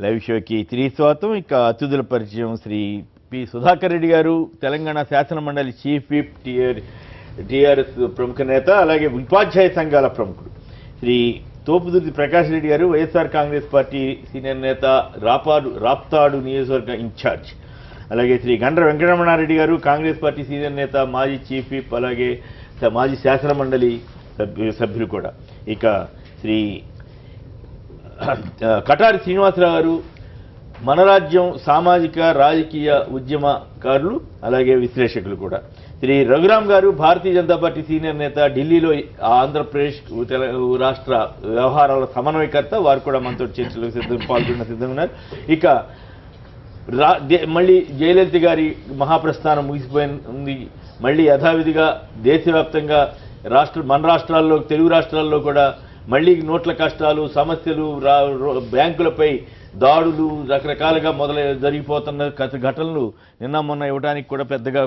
Live షోకి తిరిగి స్వాగతం. ఇక అతిథుల పరిచయం శ్రీ పి సుధాకర్ రెడ్డి గారు, తెలంగాణ శాసన మండలి చీఫ్ విప్, టీఆర్ఎస్ ప్రముఖ నేత, అలాగే ఉపాధ్యాయ సంఘాల ప్రముఖుడు శ్రీ తోపుదుర్తి ప్రకాష్ రెడ్డి గారు, వైఎస్ఆర్ కాంగ్రెస్ పార్టీ సీనియర్ నేత, రాప్తాడు నియోజకవర్గ ఇన్ఛార్జ్, అలాగే శ్రీ గండ్ర వెంకటరమణారెడ్డి గారు, కాంగ్రెస్ పార్టీ సీనియర్ నేత, మాజీ చీఫ్ విప్, అలాగే మాజీ శాసన మండలి సభ్యులు కూడా. ఇక శ్రీ కటారి శ్రీనివాసరావు గారు, మన రాజ్యం సామాజిక రాజకీయ ఉద్యమకారులు, అలాగే విశ్లేషకులు కూడా. శ్రీ రఘురామ్ గారు, భారతీయ జనతా పార్టీ సీనియర్ నేత, ఢిల్లీలో ఆంధ్రప్రదేశ్ రాష్ట్ర వ్యవహారాల సమన్వయకర్త, వారు కూడా మనతో చర్చలకు పాల్గొన్న సిద్ధంగా ఉన్నారు. ఇక మళ్ళీ జయలలిత గారి మహాప్రస్థానం ముగిసిపోయింది. మళ్ళీ యథావిధిగా దేశవ్యాప్తంగా మన రాష్ట్రాల్లో, తెలుగు రాష్ట్రాల్లో కూడా మళ్ళీ నోట్ల కష్టాలు, సమస్యలు, బ్యాంకులపై దాడులు రకరకాలుగా జరిగిపోతున్న ఘటనలు నిన్న మొన్న ఇవ్వడానికి కూడా పెద్దగా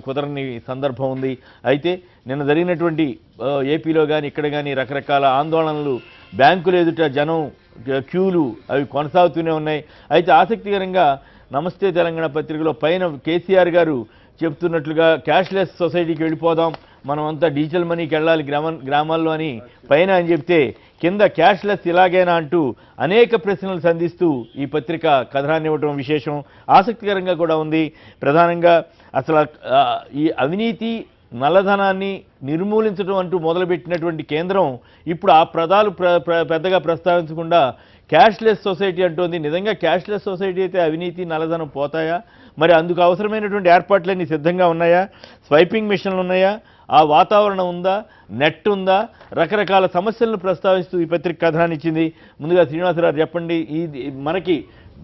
కుదరని సందర్భం ఉంది. అయితే నిన్న జరిగినటువంటి ఏపీలో కానీ ఇక్కడ కానీ రకరకాల ఆందోళనలు, బ్యాంకులు ఎదుట జనం క్యూలు అవి కొనసాగుతూనే ఉన్నాయి. అయితే ఆసక్తికరంగా నమస్తే తెలంగాణ పత్రికలో పైన కేసీఆర్ గారు చెప్తున్నట్లుగా క్యాష్లెస్ సొసైటీకి వెళ్ళిపోదాం, మనం అంతా డిజిటల్ మనీకి వెళ్ళాలి గ్రామాల్లో అని పైన అని చెప్తే, కింద క్యాష్లెస్ ఇలాగైనా అంటూ అనేక ప్రశ్నలు సంధిస్తూ ఈ పత్రిక కథనాన్ని ఇవ్వడం విశేషం. ఆసక్తికరంగా కూడా ఉంది. ప్రధానంగా అసలు ఈ అవినీతి, నల్లధనాన్ని నిర్మూలించడం అంటూ మొదలుపెట్టినటువంటి కేంద్రం ఇప్పుడు ఆ పదాలు పెద్దగా ప్రస్తావించకుండా క్యాష్లెస్ సొసైటీ అంటోంది. నిజంగా క్యాష్లెస్ సొసైటీ అయితే అవినీతి, నల్లధనం పోతాయా? మరి అందుకు అవసరమైనటువంటి ఏర్పాట్లన్నీ సిద్ధంగా ఉన్నాయా? స్వైపింగ్ మిషన్లు ఉన్నాయా? ఆ వాతావరణం ఉందా? నెట్ ఉందా? రకరకాల సమస్యలను ప్రస్తావిస్తూ ఈ పత్రిక కథనాన్ని ఇచ్చింది. ముందుగా శ్రీనివాసరావు చెప్పండి, మనకి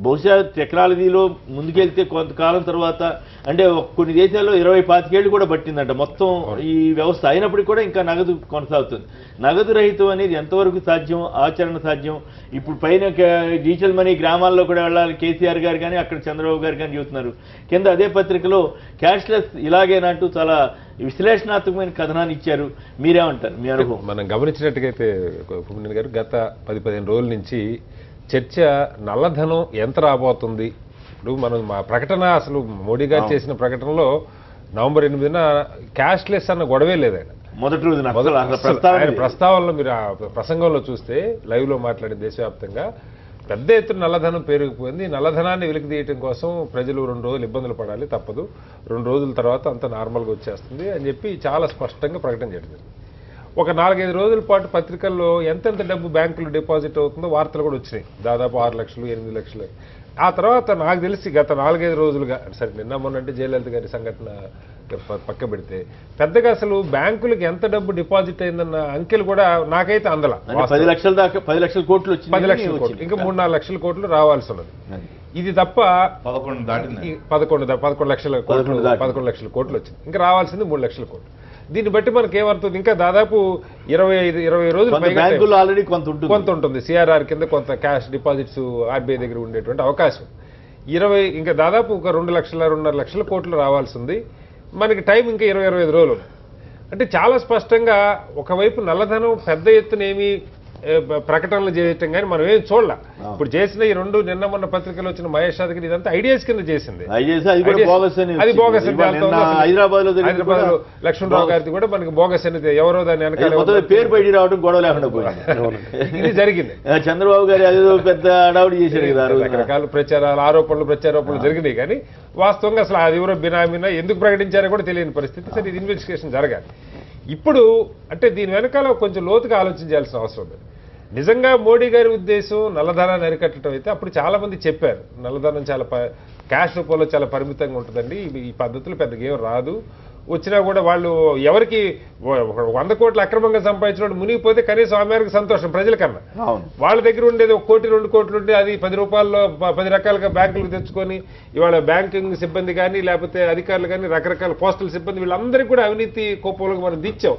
బహుశా టెక్నాలజీలో ముందుకెళ్తే కొంతకాలం తర్వాత, అంటే కొన్ని దేశాల్లో 20-25 ఏళ్ళు కూడా పట్టిందంట మొత్తం ఈ వ్యవస్థ అయినప్పటికీ కూడా ఇంకా నగదు కొనసాగుతుంది. నగదు రహితం అనేది ఎంతవరకు సాధ్యం, ఆచరణ సాధ్యం? ఇప్పుడు పైన డిజిటల్ మనీ గ్రామాల్లో కూడా వెళ్ళాలి కేసీఆర్ గారు కానీ, అక్కడ చంద్రబాబు గారు కానీ చెబుతున్నారు. కింద అదే పత్రికలో క్యాష్లెస్ ఇలాగేనంటూ చాలా విశ్లేషణాత్మకమైన కథనాన్ని ఇచ్చారు. మీరేమంటారు? మీ అనుభవం. మనం గమనించినట్టుగైతే కుమ్మరేని గారు, గత 10-15 రోజుల నుంచి చర్చ నల్లధనం ఎంత రాబోతుంది. ఇప్పుడు మనం మా ప్రకటన, అసలు మోడీ గారు చేసిన ప్రకటనలో నవంబర్ 8న క్యాష్లెస్ అన్న గొడవే లేదు. ఆయన మొదటి రోజు ప్రస్తావనలో మీరు ఆ ప్రసంగంలో చూస్తే, లైవ్లో మాట్లాడిన దేశవ్యాప్తంగా పెద్ద ఎత్తున నల్లధనం పెరిగిపోయింది. నల్లధనాన్ని వెలికితీయటం కోసం ప్రజలు 2 రోజులు ఇబ్బందులు పడాలి, తప్పదు, 2 రోజుల తర్వాత అంత నార్మల్గా వచ్చేస్తుంది అని చెప్పి చాలా స్పష్టంగా ప్రకటన చేయడం. ఒక 4-5 రోజుల పాటు పత్రికల్లో ఎంతెంత డబ్బు బ్యాంకులు డిపాజిట్ అవుతుందో వార్తలు కూడా వచ్చినాయి. దాదాపు 6 లక్షలు, 8 లక్షలు. ఆ తర్వాత నాకు తెలిసి గత 4-5 రోజులుగా, సరే నిన్న మొన్నంటే జయలలిత గారి సంఘటన పక్క పెడితే, పెద్దగా అసలు బ్యాంకులకు ఎంత డబ్బు డిపాజిట్ అయిందన్న అంకెలు కూడా నాకైతే అందల. 10 లక్షల దాకా, 10 లక్షల కోట్లు వచ్చింది. 10 లక్షల కోట్లు, ఇంకా 3-4 లక్షల కోట్లు రావాల్సి ఉన్నది. ఇది తప్ప 11 లక్షల కోట్లు వచ్చింది. ఇంకా రావాల్సింది 3 లక్షల కోట్లు. దీన్ని బట్టి మనకి ఏమవుతుంది, ఇంకా దాదాపు 20 రోజులు ఆల్రెడీ కొంత ఉంటుంది. సిఆర్ఆర్ కింద కొంత క్యాష్ డిపాజిట్స్ ఆర్బీఐ దగ్గర ఉండేటువంటి అవకాశం. ఇంకా దాదాపు ఒక 2-2.5 లక్షల కోట్లు రావాల్సి ఉంది. మనకి టైం ఇంకా 20-25 రోజులు. అంటే చాలా స్పష్టంగా ఒకవైపు నల్లధనం పెద్ద ఎత్తున ఏమీ ప్రకటనలు చేయటం కానీ మనం ఏం చూడాల. ఇప్పుడు చేసిన ఈ 2 నిన్న మొన్న పత్రికలు వచ్చిన మహేష్ యాదగిరి ఇదంతా ఐడియాస్ కింద చేసింది. అది బోగస్ అని హైదరాబాద్ లో లక్ష్మణరావు గారిది కూడా మనకి బోగస్ అనేది ఎవరో దాని వెనకాల పేరు బయట రావడం గొడవ లేకుండా పోయింది. ఇది జరిగింది. చంద్రబాబు గారు అదేదో పెద్ద అడావుడి చేశారు కదా, రకరకాల ప్రచారారోపణలు జరిగినాయి. కానీ వాస్తవంగా అసలు అది ఎవరో బినామీనా ఎందుకు ప్రకటించారో కూడా తెలియని పరిస్థితి. సరే, ఇది ఇన్వెస్టిగేషన్ జరగాలి. ఇప్పుడు అంటే దీని వెనకాల కొంచెం లోతుగా ఆలోచించాల్సిన అవసరం ఉంది. నిజంగా మోడీ గారి ఉద్దేశం నల్లధనాన్ని అరికట్టడం అయితే, అప్పుడు చాలా మంది చెప్పారు నల్లధనం చాలా క్యాష్ రూపంలో చాలా పరిమితంగా ఉంటుందండి, ఈ పద్ధతులు పెద్దగా ఏం రాదు, వచ్చినా కూడా వాళ్ళు ఎవరికి 100 కోట్లు అక్రమంగా సంపాదించిన మునిగిపోతే కనీసం ఆ మేరకు సంతోషం ప్రజలకన్నా. వాళ్ళ దగ్గర ఉండేది 1 కోటి 2 కోట్లు ఉంటే అది 10 రూపాయల్లో 10 రకాలుగా బ్యాంకులకు తెచ్చుకొని ఇవాళ బ్యాంకింగ్ సిబ్బంది కానీ, లేకపోతే అధికారులు కానీ, రకరకాల పోస్టల్ సిబ్బంది వీళ్ళందరికీ కూడా అవినీతి కోపంలోకి మనం దిచ్చాం.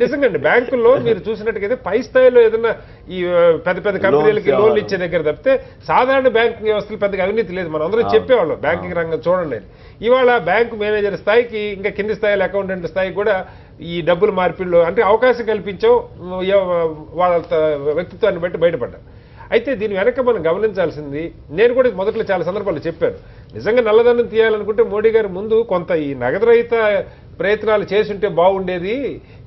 నిజంగా అండి, బ్యాంకుల్లో మీరు చూసినట్టుగైతే పై స్థాయిలో ఏదైనా ఈ పెద్ద కంపెనీలకి లోన్లు ఇచ్చే దగ్గర తప్పితే సాధారణ బ్యాంకింగ్ వ్యవస్థలు పెద్దగా అవినీతి లేదు. మనం అందరూ చెప్పేవాళ్ళం బ్యాంకింగ్ రంగం చూడండి. ఇవాళ బ్యాంకు మేనేజర్ స్థాయికి, ఇంకా కింది స్థాయిలో అకౌంటెంట్ స్థాయికి కూడా ఈ డబ్బులు మార్పిడిలో అంటే అవకాశం కల్పించాం, వాళ్ళ వ్యక్తిత్వాన్ని బట్టి బయటపడ్డారు. అయితే దీని వెనక మనం గమనించాల్సింది, నేను కూడా మొదట్లో చాలా సందర్భాలు చెప్పాను, నిజంగా నల్లధనం తీయాలనుకుంటే మోడీ గారు ముందు కొంత ఈ నగదు రహిత ప్రయత్నాలు చేస్తుంటే బాగుండేది,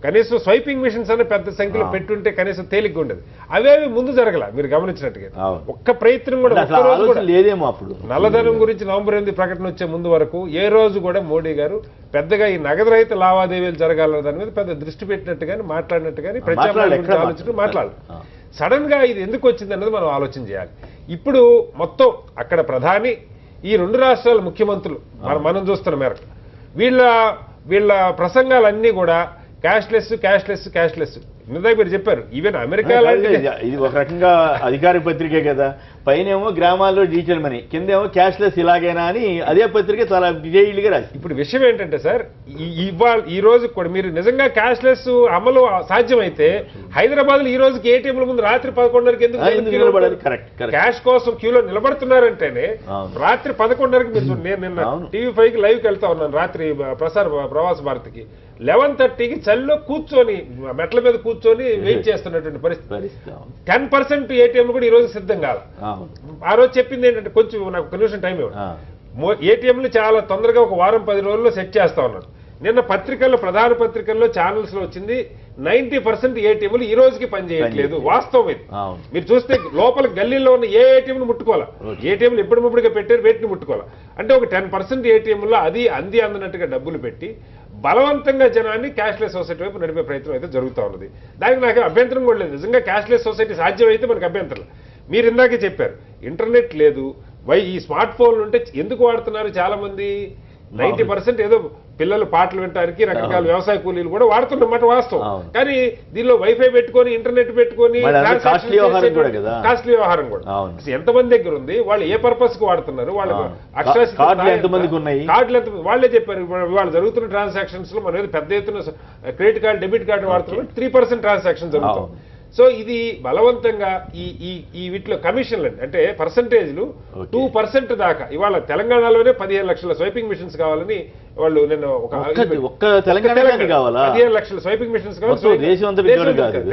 కనీసం స్వైపింగ్ మిషన్స్ అనే పెద్ద సంఖ్యలో పెట్టుంటే కనీసం తేలిగ్గా ఉండేది. అవేవి ముందు జరగల. మీరు గమనించినట్టుగా ఒక్క ప్రయత్నం కూడా లేదేమో అప్పుడు. నల్లధనం గురించి నవంబర్ 8 ప్రకటన వచ్చే ముందు వరకు ఏ రోజు కూడా మోడీ గారు పెద్దగా ఈ నగదు రహిత లావాదేవీలు జరగాలన్న దాని మీద పెద్ద దృష్టి పెట్టినట్టు కానీ మాట్లాడినట్టు కానీ ప్రత్యామ్నాయాల గురించి ఆలోచన మాట్లాడాలి. సడన్ గా ఇది ఎందుకు వచ్చింది అన్నది మనం ఆలోచన చేయాలి. ఇప్పుడు మొత్తం అక్కడ ప్రధాని, ఈ రెండు రాష్ట్రాల ముఖ్యమంత్రులు మనం చూస్తున్న మేరకు వీళ్ళ ప్రసంగాలన్నీ కూడా క్యాష్లెస్ క్యాష్లెస్ క్యాష్లెస్. ఇందాక మీరు చెప్పారు, ఈవెన్ అమెరికా ఇది ఒక రకంగా అధికారిక పత్రికే కదా, పైనేమో గ్రామాల్లో డిజిటల్ మనీ, కిందేమో క్యాష్లెస్ ఇలాగైనా అని అదే పత్రిక చాలా విజయీలుగా రాసి. ఇప్పుడు విషయం ఏంటంటే సార్, ఈ రోజు కూడా మీరు నిజంగా క్యాష్లెస్ అమలు సాధ్యమైతే హైదరాబాద్ లో ఈ రోజుకి ఏటీఎంల ముందు రాత్రి 11:30కి ఎందుకు క్యాష్ కోసం క్యూలో నిలబడుతున్నారంటేనే రాత్రి 11:30కి నేను నిన్న TV5కి లైవ్కి వెళ్తా ఉన్నాను, రాత్రి ప్రవాస భారతికి 11:30కి చలిలో కూర్చొని మెట్ల మీద కూర్చొని వెయిట్ చేస్తున్నటువంటి పరిస్థితి. 10% ఏటీఎంలు కూడా ఈ రోజు సిద్ధం కాదు. ఆ రోజు చెప్పింది ఏంటంటే, కొంచెం నాకు ఒక నిమిషం టైం ఇవ్వండి, ఏటీఎంలు చాలా తొందరగా ఒక వారం 10 రోజుల్లో సెట్ చేస్తా ఉన్నారు. నిన్న పత్రికల్లో, ప్రధాన పత్రికల్లో, ఛానల్స్ లో వచ్చింది 90% ఏటీఎంలు ఈ రోజుకి పనిచేయట్లేదు. వాస్తవం ఇది. మీరు చూస్తే లోపల గల్లీలో ఉన్న ఏ ఏటీఎంలు ముట్టుకోవాలా, ఏటీఎంలు ఎప్పటికప్పుడుగా పెట్టారు, వేటిని ముట్టుకోవాలా. అంటే ఒక 10% ఏటీఎంలో అది అందనట్టుగా డబ్బులు పెట్టి బలవంతంగా జనాన్ని క్యాష్లెస్ సొసైటీ వైపు నడిపే ప్రయత్నం అయితే జరుగుతూ ఉన్నది. దానికి నాకు అభ్యంతరం కూడా లేదు. నిజంగా క్యాష్లెస్ సొసైటీ సాధ్యమైతే మనకు అభ్యంతరం. మీరు ఇందాకే చెప్పారు, ఇంటర్నెట్ లేదు, ఈ స్మార్ట్ ఫోన్లు ఉంటే ఎందుకు వాడుతున్నారు చాలా మంది? 90% ఏదో పిల్లలు పాటలు వినడానికి, రకరకాల వ్యవసాయ కూలీలు కూడా వాడుతున్నమాట వాస్తవం. కానీ దీనిలో వైఫై పెట్టుకొని, ఇంటర్నెట్ పెట్టుకొని కాస్ట్లీ వ్యవహారం కూడా ఎంతమంది దగ్గర ఉంది, వాళ్ళు ఏ పర్పస్ కు వాడుతున్నారు, వాళ్ళకు కార్డులు ఎంత, వాళ్ళే చెప్పారు. వాళ్ళు జరుగుతున్న ట్రాన్సాక్షన్స్ లో మనం పెద్ద ఎత్తున క్రెడిట్ కార్డు, డెబిట్ కార్డు వాడుతున్నారు, 3% ట్రాన్సాక్షన్ జరుగుతుంది. సో ఇది బలవంతంగా ఈ వీటిలో కమిషన్లు అంటే పర్సంటేజ్లు 2% దాకా. ఇవాళ తెలంగాణలోనే 15 లక్షల స్వైపింగ్ మిషన్స్ కావాలని వాళ్ళు నిన్న 15 లక్షల స్వైపింగ్ మిషన్స్ కావాలి.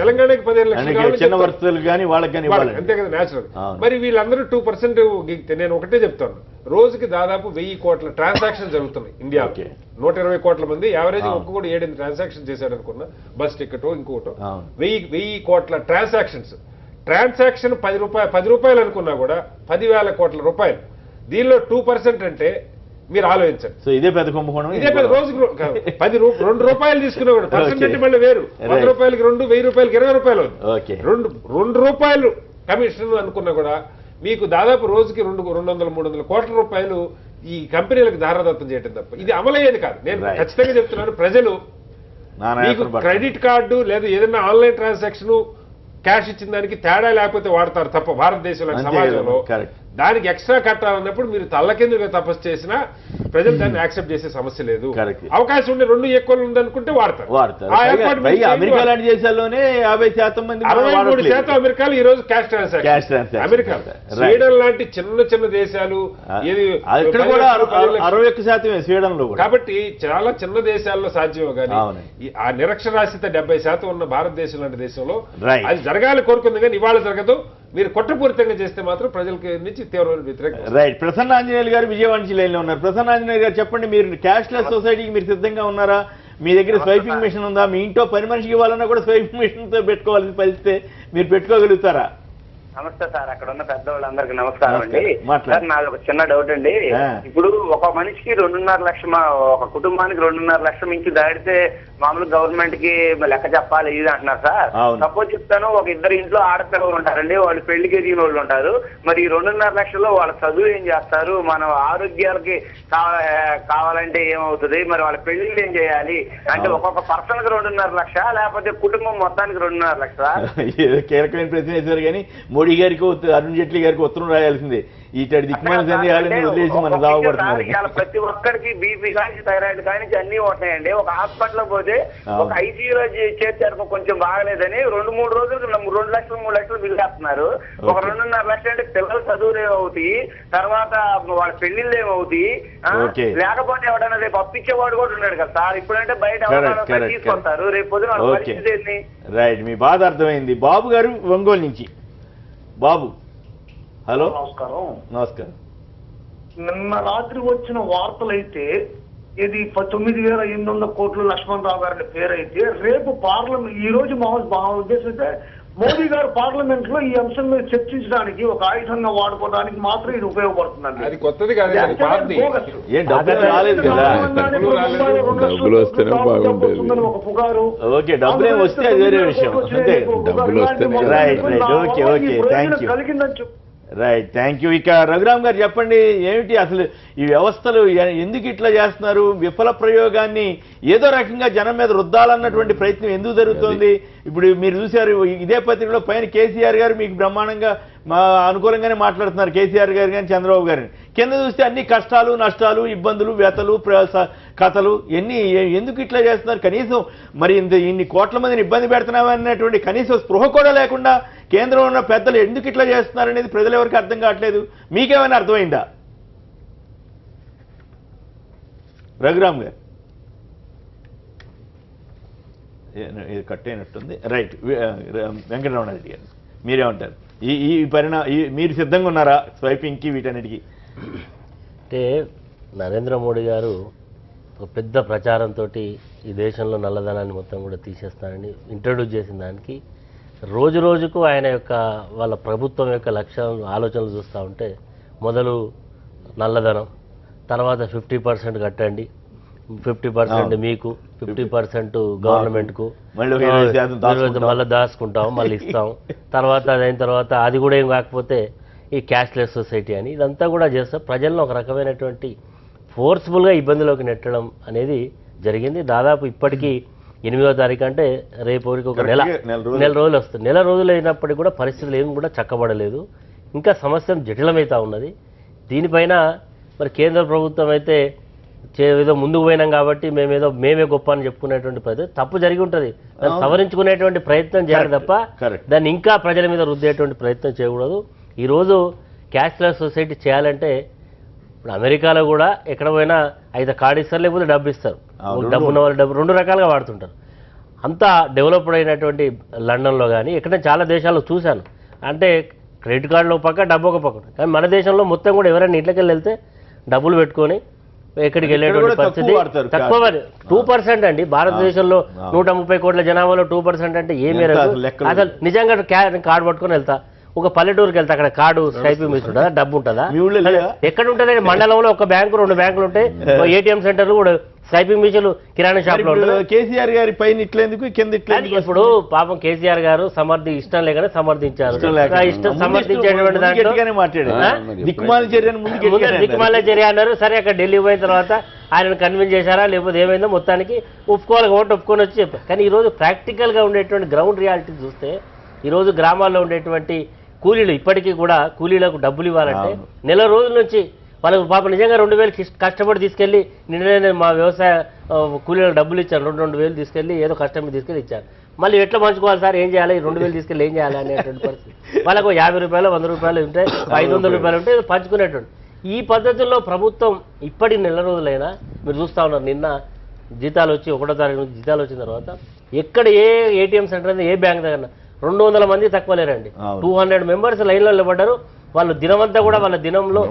తెలంగాణకి 15 లక్షలు అంతే కదా న్యాచురల్. మరి వీళ్ళందరూ 2% గిగితే నేను ఒకటే చెప్తాను, రోజుకి దాదాపు 1000 కోట్ల ట్రాన్సాక్షన్ జరుగుతున్నాయి ఇండియాలో. 120 కోట్ల మంది యావరేజ్ ఒక్కొక్కటి 7 ట్రాన్సాక్షన్ చేశాడు అనుకున్నా, బస్ టికెట్ ఇంకోటో. 1000 కోట్ల ట్రాన్సాక్షన్స్. ట్రాన్సాక్షన్ 10 రూపాయలు అనుకున్నా కూడా 10,000 కోట్ల రూపాయలు. దీనిలో 2% అంటే మీరు ఆలోచించండి. సో ఇదే పెద్ద కుంభకోణం. ఇదే పెద్ద రోజుకు 2 రూపాయలు తీసుకున్నా కూడా పర్సెంటేజ్ మళ్ళీ వేరు. 100 రూపాయలకి 2, 1000 రూపాయలకి 20 రూపాయలు. 2 రూపాయలు కమిషన్ అనుకున్నా కూడా మీకు దాదాపు రోజుకి 200-300 కోట్ల రూపాయలు ఈ కంపెనీలకు దారదత్తం చేయడం తప్ప ఇది అమలయ్యేది కాదు. నేను ఖచ్చితంగా చెప్తున్నాను, ప్రజలు మీకు క్రెడిట్ కార్డు లేదా ఏదైనా ఆన్లైన్ ట్రాన్సాక్షన్ క్యాష్ ఇచ్చిన దానికి తేడా లేకపోతే వాడతారు తప్ప, భారతదేశంలో సమాజంలో దానికి ఎక్స్ట్రా కట్టాలన్నప్పుడు మీరు తల్లకిందుగా తపస్సు చేసినా ప్రజలు దాన్ని యాక్సెప్ట్ చేసే సమస్య లేదు. అవకాశం ఉండే 2 ఎక్కువ ఉందనుకుంటే వాడతారు. అమెరికా లాంటి దేశాల్లోనే 50% మంది, 63% అమెరికాలో ఈ రోజు క్యాష్ ట్రాన్సాక్షన్. అమెరికా, స్వీడన్ లాంటి చిన్న దేశాలు, 61% స్వీడన్ లో. కాబట్టి చాలా చిన్న దేశాల్లో సాధ్యమే కానీ ఆ నిరక్షరాస్యత 70% ఉన్న భారతదేశం లాంటి దేశంలో అది జరగాలి కోరుకుంది కానీ ఇవాళ జరగదు. మీరు కుట్రపూరితంగా చేస్తే మాత్రం ప్రజలకి నుంచి తీవ్రమైన వ్యతిరేకత. రైట్. ప్రసన్న ఆంజనేయులు గారు విజయవాడ నుంచి లైన్లో ఉన్నారు. ప్రసన్న ఆంజనేయులు గారు చెప్పండి, మీరు క్యాష్లెస్ సొసైటీకి మీరు సిద్ధంగా ఉన్నారా? మీ దగ్గర స్వైపింగ్ మిషన్ ఉందా? మీ ఇంట్లో పని మనిషికి ఇవ్వాలన్నా కూడా స్వైపింగ్ మిషన్ తో పెట్టుకోవాల్సిన పరిస్థితే, మీరు పెట్టుకోగలుగుతారా? నమస్తే సార్, అక్కడ ఉన్న పెద్దవాళ్ళందరికీ నమస్కారం అండి. సార్ నాది ఒక చిన్న డౌట్ అండి. ఇప్పుడు ఒక మనిషికి 2.5 లక్షలు, ఒక కుటుంబానికి 2.5 లక్షలు మించి దాడితే మామూలు గవర్నమెంట్ కి లెక్క చెప్పాలి ఇది అంటున్నారు సార్. సపోజ్ చెప్తాను, ఒక ఇద్దరు ఇంట్లో ఆడపిల్లలు ఉంటారండి, వాళ్ళు పెళ్లికి ఎదిగిన వాళ్ళు ఉంటారు. మరి ఈ 2.5 లక్షల్లో వాళ్ళ చదువు ఏం చేస్తారు, మన ఆరోగ్యాలకి కావాలంటే ఏమవుతుంది, మరి వాళ్ళ పెళ్లిళ్ళు ఏం చేయాలి అంటే ఒక్కొక్క పర్సన్ కి 2.5 లక్ష లేకపోతే కుటుంబం మొత్తానికి 2.5 లక్షలా? కీలకమైన ప్రశ్న వేశారు కానీ మోడీ గారికి, అరుణ్ జైట్లీ గారికి ఉత్తరం రాయాల్సిందే. ఇటు దిక్మాల సందేహాలని వదిలేసి మనం దావబడుతున్నారు. ప్రతి ఒక్కరికి బీపీ కానీ థైరాయిడ్ కానీ అన్ని ఉంటాయండి. ఒక హాస్పిటల్ పోతే ఒక ఐసీయూలో చేర్చారు, కొంచెం బాగలేదని 2-3 రోజులకు 2 లక్షలు 3 లక్షలు బిల్లు వేస్తున్నారు. ఒక 2.5 లక్షలు అంటే పిల్లలు చదువులు ఏమవుతాయి, తర్వాత వాళ్ళ పెళ్లిళ్ళు ఏమవుతాయి, లేకపోతే ఎవడన్నా రేపు అప్పించేవాడు కూడా ఉన్నాడు కదా సార్. ఇప్పుడంటే బయట తీసుకొస్తారు, రేపు పొద్దున వాళ్ళ పరిస్థితి ఏంటి? రైట్, మీ బాధ అర్థమైంది. బాబు గారు ఒంగోలు నుంచి. బాబు హలో నమస్కారం. నమస్కారం. నిన్న రాత్రి వచ్చిన వార్తలైతే ఇది 9,800 కోట్లు లక్ష్మణ్ రావు గారి పేరైతే రేపు పార్లమెంట్ ఈ రోజు మా ఉద్దేశం అయితే మోదీ గారు పార్లమెంట్ లో ఈ అంశం మీద చర్చించడానికి ఒక ఆయుధంగా వాడుకోవడానికి మాత్రం ఇది ఉపయోగపడుతుందండి. అది కొత్తది కాదు, అది పాతది. ఏం డబ్బులు రాలేదు కదా. డబ్బులు వస్తేనే బాగుండేది. ఒక పుగారు. ఓకే, డబ్బులే వస్తే అది వేరే విషయం. అంతే. డబ్బులు వస్తేనే. Right okay thank you. కలిగిందని చెప్పు. Right thank you. ఇక రఘురామ్ గారు చెప్పండి, ఏమిటి అసలు ఈ వ్యవస్థలు ఎందుకు ఇట్లా చేస్తున్నారు? విఫల ప్రయోగాన్ని ఏదో రకంగా జనం మీద రుద్దాలన్నటువంటి ప్రయత్నం ఎందుకు జరుగుతోంది? ఇప్పుడు మీరు చూశారు ఇదే పత్రికలో పైన కేసీఆర్ గారు మీకు బ్రహ్మాండంగా అనుకూలంగానే మాట్లాడుతున్నారు, కేసీఆర్ గారు కానీ చంద్రబాబు గారిని. కింద చూస్తే అన్ని కష్టాలు నష్టాలు ఇబ్బందులు వ్యతలు కథలు ఎన్ని. ఎందుకు ఇట్లా చేస్తున్నారు? కనీసం మరి ఇన్ని కోట్ల మందిని ఇబ్బంది పెడుతున్నామన్నటువంటి కనీసం స్పృహ కూడా లేకుండా కేంద్రంలో ఉన్న పెద్దలు ఎందుకు ఇట్లా చేస్తున్నారు అనేది ప్రజలు ఎవరికి అర్థం కావట్లేదు. మీకేమైనా అర్థమైందా రఘురామ్ గారు? ఇది కట్ అయినట్టుంది. రైట్, వెంకటరమణారెడ్డి గారు మీరేమంటారు? ఈ మీరు సిద్ధంగా ఉన్నారా స్వైపింగ్కి వీటన్నిటికీ? అంటే నరేంద్ర మోడీ గారు ఒక పెద్ద ప్రచారంతో ఈ దేశంలో నల్లధనాన్ని మొత్తం కూడా తీసేస్తానని ఇంట్రడ్యూస్ చేసిన దానికి రోజు రోజుకు ఆయన యొక్క వాళ్ళ ప్రభుత్వం యొక్క లక్ష్యాలను ఆలోచనలు చూస్తూ ఉంటే మొదలు నల్లధనం, తర్వాత 50% కట్టండి, 50% మీకు, 50% గవర్నమెంట్కు, మళ్ళీ దాచుకుంటాం, మళ్ళీ ఇస్తాం, తర్వాత అదైన తర్వాత అది కూడా ఏం కాకపోతే ఈ క్యాష్లెస్ సొసైటీ అని ఇదంతా కూడా చేస్తే ప్రజలను ఒక రకమైనటువంటి ఫోర్స్ఫుల్గా ఇబ్బందిలోకి నెట్టడం అనేది జరిగింది. దాదాపు ఇప్పటికీ 8వ తారీఖు అంటే రేపు ఒక నెల రోజులు వస్తుంది. నెల రోజులు అయినప్పటికీ కూడా పరిస్థితులు ఏమి కూడా చక్కబడలేదు. ఇంకా సమస్య జటిలమవుతా ఉన్నది. దీనిపైన మరి కేంద్ర ప్రభుత్వం అయితే ఏదో ముందుకు పోయినాం కాబట్టి మేమే గొప్ప అని చెప్పుకునేటువంటి ప్రయత్నం తప్పు జరిగి ఉంటుంది. దాన్ని సవరించుకునేటువంటి ప్రయత్నం చేయాలి తప్ప దాన్ని ఇంకా ప్రజల మీద రుద్దేటువంటి ప్రయత్నం చేయకూడదు. ఈరోజు క్యాష్లెస్ సొసైటీ చేయాలంటే ఇప్పుడు అమెరికాలో కూడా ఎక్కడ పోయినా అయితే కార్డు ఇస్తారు, లేకపోతే డబ్బు ఇస్తారు. డబ్బు ఉన్న వాళ్ళు డబ్బు 2 రకాలుగా వాడుతుంటారు. అంతా డెవలప్డ్ అయినటువంటి లండన్లో కానీ ఎక్కడ చాలా దేశాల్లో చూశాను. అంటే క్రెడిట్ కార్డులో పక్క డబ్బు ఒక పక్క. కానీ మన దేశంలో మొత్తం కూడా ఎవరైనా ఇంట్లోకి వెళ్తే డబ్బులు పెట్టుకొని ఎక్కడికి వెళ్ళేటువంటి పరిస్థితి తక్కువ. 2% అండి భారతదేశంలో 130 కోట్ల జనాభాలో 2% అంటే ఏ మేరకు? అసలు నిజంగా కార్డు పట్టుకొని వెళ్తా, ఒక పల్లెటూరుకి వెళ్తే అక్కడ కార్డు స్టైపింగ్ మిస్ ఉంటుందా? డబ్బు ఉంటుందా? ఎక్కడ ఉంటుంది? మండలంలో ఒక బ్యాంకు 2 బ్యాంకులు ఉంటాయి, ఏటీఎం సెంటర్లు కూడా స్టైపింగ్ మిషన్లు కిరాణా షాప్ లో. కేసీఆర్ గారి పైన ఇట్లేందుకు కింద ఇట్లేదు. ఇప్పుడు పాపం కేసీఆర్ గారు ఇష్టం లేకనే సమర్థించారు. ఇష్టం సమర్థించేటువంటి దిక్మాల చర్య అన్నారు. సరే అక్కడ ఢిల్లీ పోయిన తర్వాత ఆయనను కన్విన్స్ చేశారా లేకపోతే ఏమైందో మొత్తానికి ఒప్పుకొని వచ్చి చెప్పారు. కానీ ఈరోజు ప్రాక్టికల్ గా ఉండేటువంటి గ్రౌండ్ రియాలిటీ చూస్తే ఈరోజు గ్రామాల్లో ఉండేటువంటి కూలీలు ఇప్పటికీ కూడా కూలీలకు డబ్బులు ఇవ్వాలంటే నెల రోజుల నుంచి వాళ్ళకు పాపం నిజంగా 2,000 కష్టపడి తీసుకెళ్లి నిన్ననే మా వ్యవసాయ కూలీలకు డబ్బులు ఇచ్చారు. 2,000 తీసుకెళ్లి ఏదో కష్టపడి తీసుకెళ్లి ఇచ్చారు. మళ్ళీ ఎట్లా పంచుకోవాలి సార్, ఏం చేయాలి? 2,000 తీసుకెళ్ళి ఏం చేయాలి అనేటువంటి పరిస్థితి. వాళ్ళకు 50 రూపాయలు 100 రూపాయలు ఉంటే 500 రూపాయలు ఉంటే పంచుకునేటువంటి ఈ పద్ధతుల్లో ప్రభుత్వం ఇప్పటి నెల రోజులైనా మీరు చూస్తూ ఉన్నారు. నిన్న జీతాలు వచ్చి 1వ తారీఖు నుంచి జీతాలు వచ్చిన తర్వాత ఎక్కడ ఏ ఏటీఎం సెంటర్ అయితే ఏ బ్యాంక్ దగ్గర 200 మంది తక్కువ లేరండి. 200 మెంబర్స్ లైన్లో నిలబడ్డారు. వాళ్ళు దినమంతా కూడా వాళ్ళ దినంలో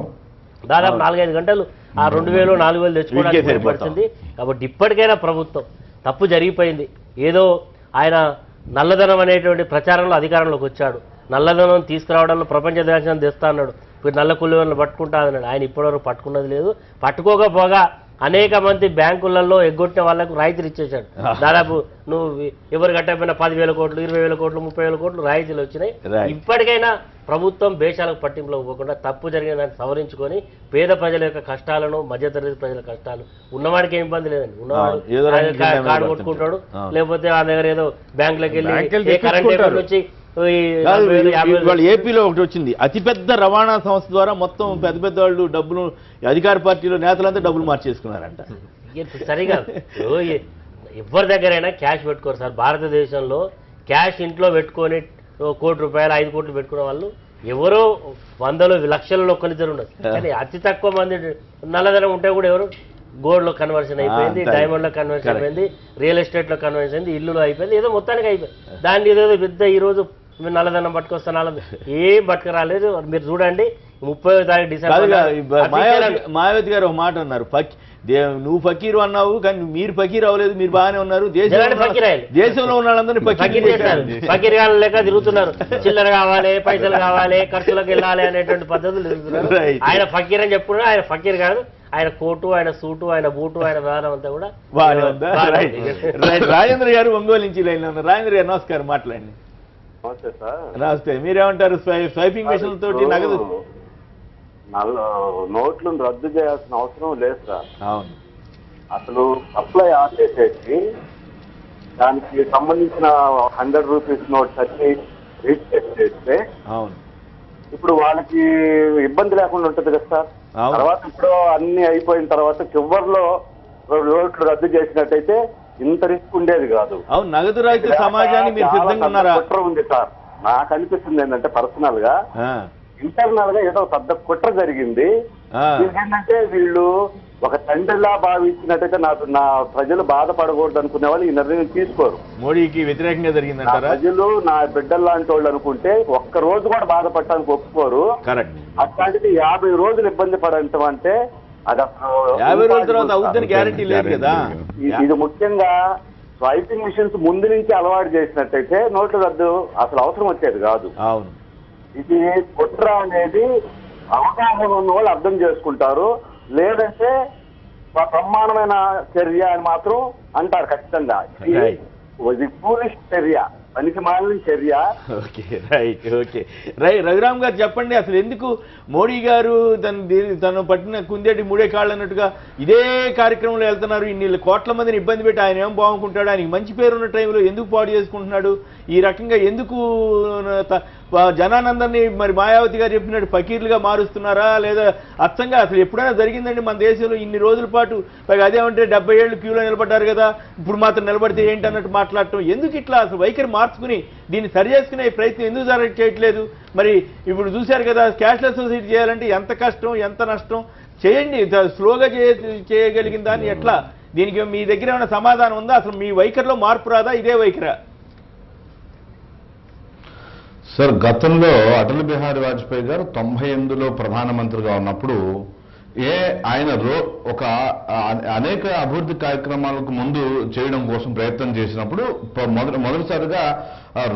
దాదాపు 4-5 గంటలు ఆ 2,000 4,000 తెచ్చుకోవడానికి పడుతుంది. కాబట్టి ఇప్పటికైనా ప్రభుత్వం తప్పు జరిగిపోయింది. ఏదో ఆయన నల్లధనం అనేటువంటి ప్రచారంలో అధికారంలోకి వచ్చాడు, నల్లధనం తీసుకురావడంలో ప్రపంచ దేశాన్ని తెస్తా అన్నాడు, ఇప్పుడు నల్ల కూలీలను పట్టుకుంటా అన్నాడు. ఆయన ఇప్పటివరకు పట్టుకున్నది లేదు. పట్టుకోకపోగా అనేక మంది బ్యాంకులలో ఎగ్గొట్టిన వాళ్లకు రాయితీలు ఇచ్చేశాడు. దాదాపు నువ్వు ఎవరు కట్టకపోయినా 10,000 కోట్లు 20,000 కోట్లు 30,000 కోట్లు రాయితీలు వచ్చినాయి. ఇప్పటికైనా ప్రభుత్వం దేశాలకు పట్టింపులోకి పోకుండా తప్పు జరిగిన దాన్ని సవరించుకొని పేద ప్రజల యొక్క కష్టాలను, మధ్యతరగతి ప్రజల కష్టాలు, ఉన్నవాడికి ఏం ఇబ్బంది లేదండి. ఉన్నవాడు కార్డు కొట్టుకుంటాడు, లేకపోతే ఆ దగ్గర ఏదో బ్యాంకులకు వెళ్ళి కరెంట్ అకౌంట్ నుంచి ఏపీలో ఒకటి వచ్చింది, అతిపెద్ద రవాణా సంస్థ ద్వారా మొత్తం పెద్ద పెద్ద వాళ్ళు డబ్బులు అధికార పార్టీలో నేతలంతా డబ్బులు మార్చేసుకున్నారంట. సరిగా ఎవరి దగ్గరైనా క్యాష్ పెట్టుకోరు సార్. భారతదేశంలో క్యాష్ ఇంట్లో పెట్టుకొని 1 కోటి రూపాయలు 5 కోట్లు పెట్టుకునే వాళ్ళు ఎవరో 100 లక్షలలో ఒక్కరిద్దరు ఉన్నారు. కానీ అతి తక్కువ మంది నల్లధనం ఉంటే కూడా ఎవరు గోల్డ్ లో కన్వర్షన్ అయిపోయింది, డైమండ్ లో కన్వర్షన్ అయిపోయింది, రియల్ ఎస్టేట్ లో కన్వర్షన్ అయింది, ఇల్లులో అయిపోయింది, ఏదో మొత్తానికి అయిపోయింది. దాన్ని ఏదో పెద్ద ఈరోజు మీరు నల్లధనం పట్టుకొస్తా ఏం పట్టుకురాలేదు. మీరు చూడండి 30వ తారీఖు డిసెంబర్ మాయావతి గారు ఒక మాట అన్నారు, నువ్వు ఫకీరు అన్నావు కానీ మీరు ఫకీర్ అవ్వలేదు, మీరు బాగానే ఉన్నారు, దేశంలో ఉన్న వాళ్ళందరినీ ఫకీర్ చేశారు. ఫకీర్ గారు లెక్క తిరుగుతున్నారు, చిల్లర కావాలి, పైసలు కావాలి, ఖర్చులకు వెళ్ళాలి అనేటువంటి పద్ధతులు తిరుగుతున్నారు. ఆయన ఫకీర్ అని చెప్పుకున్నారు. ఆయన ఫకీర్ కాదు, ఆయన కోటు, ఆయన సూటు, ఆయన బూటు, ఆయన విధానం అంతా కూడా బాగానే ఉందా. రాజేంద్ర గారు ఒంగోలు నుంచి లైన్ ఉన్నారు. రాజేంద్ర గారు నమస్కారం, మాట్లాడండి. నమస్తే సార్. నమస్తే. మీరేమంటారు? స్వైపింగ్ మిషన్ తోటి నగదు నోట్లను రద్దు చేయాల్సిన అవసరం లేదు సార్. అవును, అసలు సప్లై ఆపేసేసి దానికి సంబంధించిన 100 రూపీస్ నోట్స్ అన్ని రీచెక్ చేస్తే అవును ఇప్పుడు వాళ్ళకి ఇబ్బంది లేకుండా ఉంటుంది కదా సార్. తర్వాత ఇప్పుడు అన్ని అయిపోయిన తర్వాత చివరిలో నోట్లు రద్దు చేసినట్టయితే ఇంత రిస్క్ ఉండేది కాదు. అవును, నగదు రహిత సమాజాన్ని మీరు సిద్ధంగా ఉన్నారా? కుట్ర ఉంది సార్. నాకు అనిపిస్తుంది ఏంటంటే పర్సనల్ గా ఇంటర్నల్ గా ఏదో పెద్ద కుట్ర జరిగింది. ఏంటంటే వీళ్ళు ఒక తండ్రిలా భావించినట్టయితే నా ప్రజలు బాధపడకూడదు అనుకునే వాళ్ళు ఈ నిర్ణయం తీసుకోరు. మోడీకి వ్యతిరేకంగా జరిగిందంటారా? ప్రజలు నా బిడ్డల్లాంటి వాళ్ళు అనుకుంటే ఒక్క రోజు కూడా బాధపడటానికి ఒప్పుకోరు. కరెక్ట్. అట్లాంటిది 50 రోజులు ఇబ్బంది పడటం అంటే అది అసలు 50 రోజుల తర్వాత అవుతుందని గ్యారెంటీ లేదు కదా. ఇది ముఖ్యంగా స్వైపింగ్ మిషన్స్ ముందు నుంచి అలవాటు చేసినట్టయితే నోట్ల రద్దు అసలు అవసరం వచ్చేది కాదు. అవును, ఇది కుట్ర అనేది అవగాహన ఉన్న వాళ్ళు అర్థం చేసుకుంటారు. లేదంటే బ్రహ్మాండమైన చర్య అని మాత్రం అంటారు ఖచ్చితంగా. ఇది ఫూలిష్ చర్య, పనికి మాలిన చర్య. Okay, right. ఓకే, రఘురామ్ గారు చెప్పండి, అసలు ఎందుకు మోడీ గారు తను పట్టిన కుందేటి మూడే కాళ్ళు అన్నట్టుగా ఇదే కార్యక్రమంలో వెళ్తున్నారు? ఇన్ని కోట్ల మందిని ఇబ్బంది పెట్టి ఆయన ఏం బాగుంటాడు? ఆయనకి మంచి పేరున్న టైంలో ఎందుకు పాడు చేసుకుంటున్నాడు? ఈ రకంగా ఎందుకు జనానందరినీ మరి మాయావతి గారు చెప్పినట్టు ఫకీర్లుగా మారుస్తున్నారా? లేదా అచ్చంగా అసలు ఎప్పుడైనా జరిగిందండి మన దేశంలో ఇన్ని రోజుల పాటు? అదేమంటే 70 ఏళ్ళు క్యూలో నిలబడ్డారు కదా, ఇప్పుడు మాత్రం నిలబడితే ఏంటి అన్నట్టు మాట్లాడటం ఎందుకు? ఇట్లా అసలు వైఖరి మార్చుకుని దీన్ని సరి చేసుకునే ప్రయత్నం ఎందుకు చేయట్లేదు? మరి ఇప్పుడు చూశారు కదా, క్యాష్లెస్ సొసైటీ చేయాలంటే ఎంత కష్టం, ఎంత నష్టం. చేయండి, స్లోగా చేయగలిగిన దాన్ని ఎట్లా? దీనికి మీ దగ్గర ఏమైనా సమాధానం ఉందా? అసలు మీ వైఖరిలో మార్పు రాదా? ఇదే వైఖరా? సార్, గతంలో అటల్ బిహారీ వాజ్పేయి గారు 98లో ప్రధానమంత్రిగా ఉన్నప్పుడు ఆయన అనేక అభివృద్ధి కార్యక్రమాలకు ముందు చేయడం కోసం ప్రయత్నం చేసినప్పుడు మొదటిసారిగా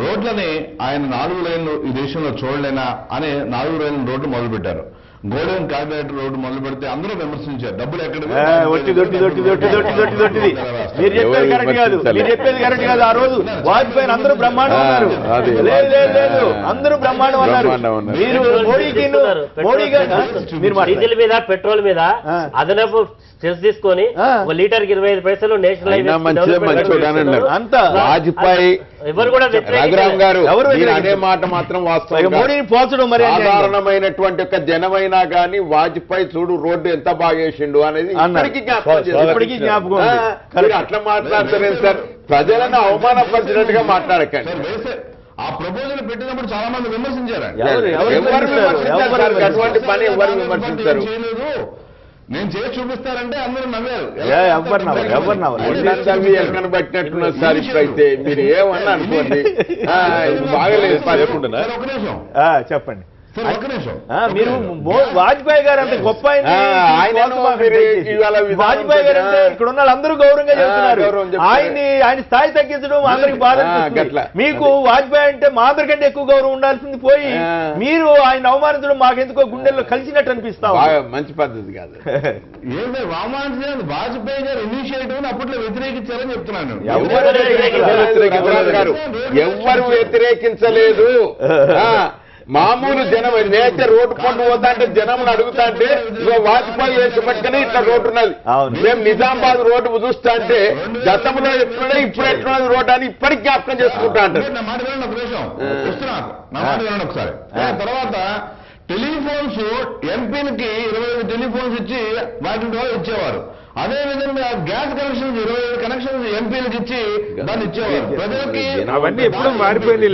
రోడ్లని ఆయన 4 లైన్లు ఈ దేశంలో చూడలేనా అనే 4 లైన్ల రోడ్లు మొదలుపెట్టారు. గోల్డెన్ కార్పొరేటర్ రోడ్డు మొదలు పెడితే అందరూ విమర్శించారు, డబ్బులు ఎక్కడ? మీరు చెప్పేది కరెక్ట్ కాదు, మీరు చెప్పేది కరెక్ట్ కాదు. ఆ రోజు వాజ్పేయి అందరూ బ్రహ్మాండం అన్నారు. లేదు, అందరూ బ్రహ్మాండం అన్నారు. మీరు మోడీ గారు డీజిల్ మీద, పెట్రోల్ మీద అదనపు సెస్ తీసుకొని 1 లీటర్కి 25 పైసలు నేషనల్ అంతా వాజ్పేయి ఎవరు కూడా రఘురామ్ గారు అదే మాట మాత్రం వాస్తవం. మోడీని పోల్చడం మరి సాధారణమైనటువంటి ఒక జనమైనా కానీ వాజ్పేయి చూడు రోడ్డు ఎంత బాగా వేసిండు అనేది ఇప్పటికీ జ్ఞాపకం. అట్లా మాట్లాడతారు సార్, ప్రజలను అవమానపరిచినట్టుగా మాట్లాడకండి. ఆ ప్రపోజల్ పెట్టినప్పుడు చాలా మంది విమర్శించారు. అటువంటి పని ఎవరు విమర్శించారు? నేను చేసి చూపిస్తారంటే అందరూ నవ్వారు. ఎవరు పట్టినట్టున్నారు సార్. ఇప్పుడైతే మీరు ఏమన్నా అనుకోండి, బాగలేదు. ఒక నిమిషం చెప్పండి. మీరు వాజ్పేయి గారు అంత గొప్ప వాజ్పేయి గారు అంటే ఇక్కడ ఉన్న వాళ్ళందరూ గౌరవంగా చెప్తున్నారు. ఆయన స్థాయి తగ్గించడం అందరికి బాధ. మీకు వాజ్పేయి అంటే మా అందరికంటే ఎక్కువ గౌరవం ఉండాల్సింది పోయి మీరు ఆయన అవమానించడం మాకెందుకో గుండెల్లో కలిసినట్టు అనిపిస్తాం. మంచి పద్ధతి కాదు. ఏదో అవమానించలేదు, వాజ్పేయి గారు ఇనిషియేటివ్ అప్పట్లో వ్యతిరేకించారని చెప్తున్నాను. ఎవ్వరు వ్యతిరేకించలేదు. మామూలు జనం నేచర్ రోడ్డు పండు పోతా అంటే జనం అడుగుతా అంటే వాజ్పేయి వేసి పట్టుకుని ఇట్లా రోడ్డు ఉన్నది. మేము నిజామాబాద్ రోడ్డు చూస్తా అంటే గతంలో ఎట్లున్నా ఇప్పుడు ఎట్లున్నది రోడ్డు అని ఇప్పటికి జ్ఞాపకం చేసుకుంటా అంటారు. ఒకసారి తర్వాత టెలిఫోన్స్ ఎంపీలకి 25 టెలిఫోన్స్ ఇచ్చి వాటి ద్వారా ఇచ్చేవారు. అదేవిధంగా గ్యాస్ కనెక్షన్స్ 25 కనెక్షన్స్ ఎంపీలకు ఇచ్చి దాన్ని ఇచ్చేవారు ప్రజలకి. అవన్నీ ఎప్పుడు మారిపోయింది.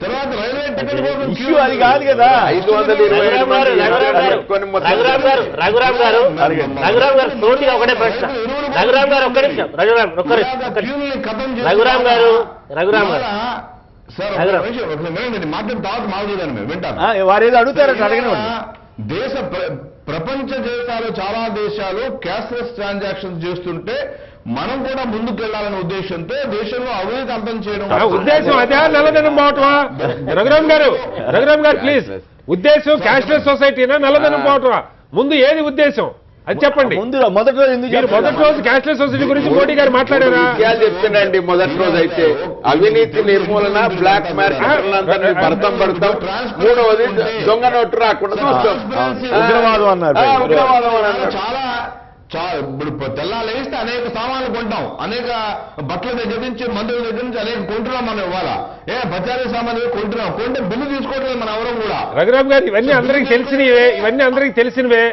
తర్వాత రైల్వే టికెట్ కోసం ఇష్యూ అది కాదు కదా. 520 రఘురామ్ గారు తోటిగా ఒకటే ప్రశ్న. రఘురామ్ గారు ఒక్క నిమిషం. రఘురామ్ గారు సార్ మాట్లాడిన తర్వాత మాట్లాడాను మేము వింటాను. వారు ఏదో అడుగుతారని అడగను. ప్రపంచ దేశాలు చాలా దేశాలు క్యాష్లెస్ ట్రాన్సాక్షన్స్ చేస్తుంటే మనం కూడా ముందుకు వెళ్లాలనే ఉద్దేశంతో దేశంలో అవినీతి అర్థం చేయడం ఉద్దేశం అదే నల్లధనం పోవటమా? రఘురామ్ గారు ప్లీజ్, ఉద్దేశం క్యాష్లెస్ సొసైటీనా నల్లధనం పోవటమా? ముందు ఏది ఉద్దేశం అది చెప్పండి. మొదటి రోజు క్యాష్లెస్ సొసైటీ గురించి మోడీ గారు మాట్లాడారా? చెప్తున్నాండి. మొదటి రోజు అయితే అవినీతి నిర్మూలన, బ్లాక్ మార్కెట్ భర్తం పడతాం, మూడవది దొంగ నోటు రాకుండా చూస్తాం, ఉగ్రవాదం అన్నారు. చాలా ఇప్పుడు తెల్లాలు వేస్తే అనేక సామాన్లు కొంటాం, అనేక బట్టల దగ్గర నుంచి మందుల దగ్గర నుంచి అనేక కొంటున్నాం మనం. ఇవాళ బచారీ సామాన్లు కొంటున్నాం, కొంటే బిల్లు తీసుకోవట్లేదు మన ఎవరు కూడా. రఘురామ్ గారు ఇవన్నీ అందరికీ తెలిసినవే.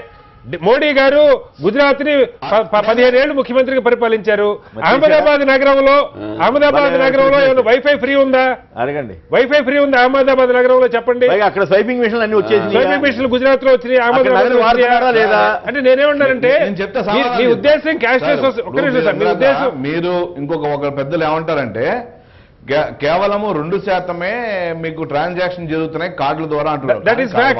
మోడీ గారు గుజరాత్ ని 15 ఏళ్లు ముఖ్యమంత్రిగా పరిపాలించారు. అహ్మదాబాద్ నగరంలో ఏమైనా వైఫై ఫ్రీ ఉందా? అడగండి. వైఫై ఫ్రీ ఉందా అహ్మదాబాద్ నగరంలో? చెప్పండి. అక్కడ స్వైపింగ్ మిషన్లు అన్ని వచ్చేసి, స్వైపింగ్ మిషన్లు గుజరాత్ లో వచ్చినాయి, అహ్మదాబాద్ లేదా? అంటే నేనేమన్నానంటే మీ ఉద్దేశం క్యాష్లెస్. ఒక్క నిమిషం సార్, మీ ఉద్దేశం. మీరు ఇంకొక పెద్దలు ఏమంటారంటే కేవలము 2% మీకు ట్రాన్సాక్షన్ జరుగుతున్నాయి కార్డుల ద్వారా అంటున్నారు.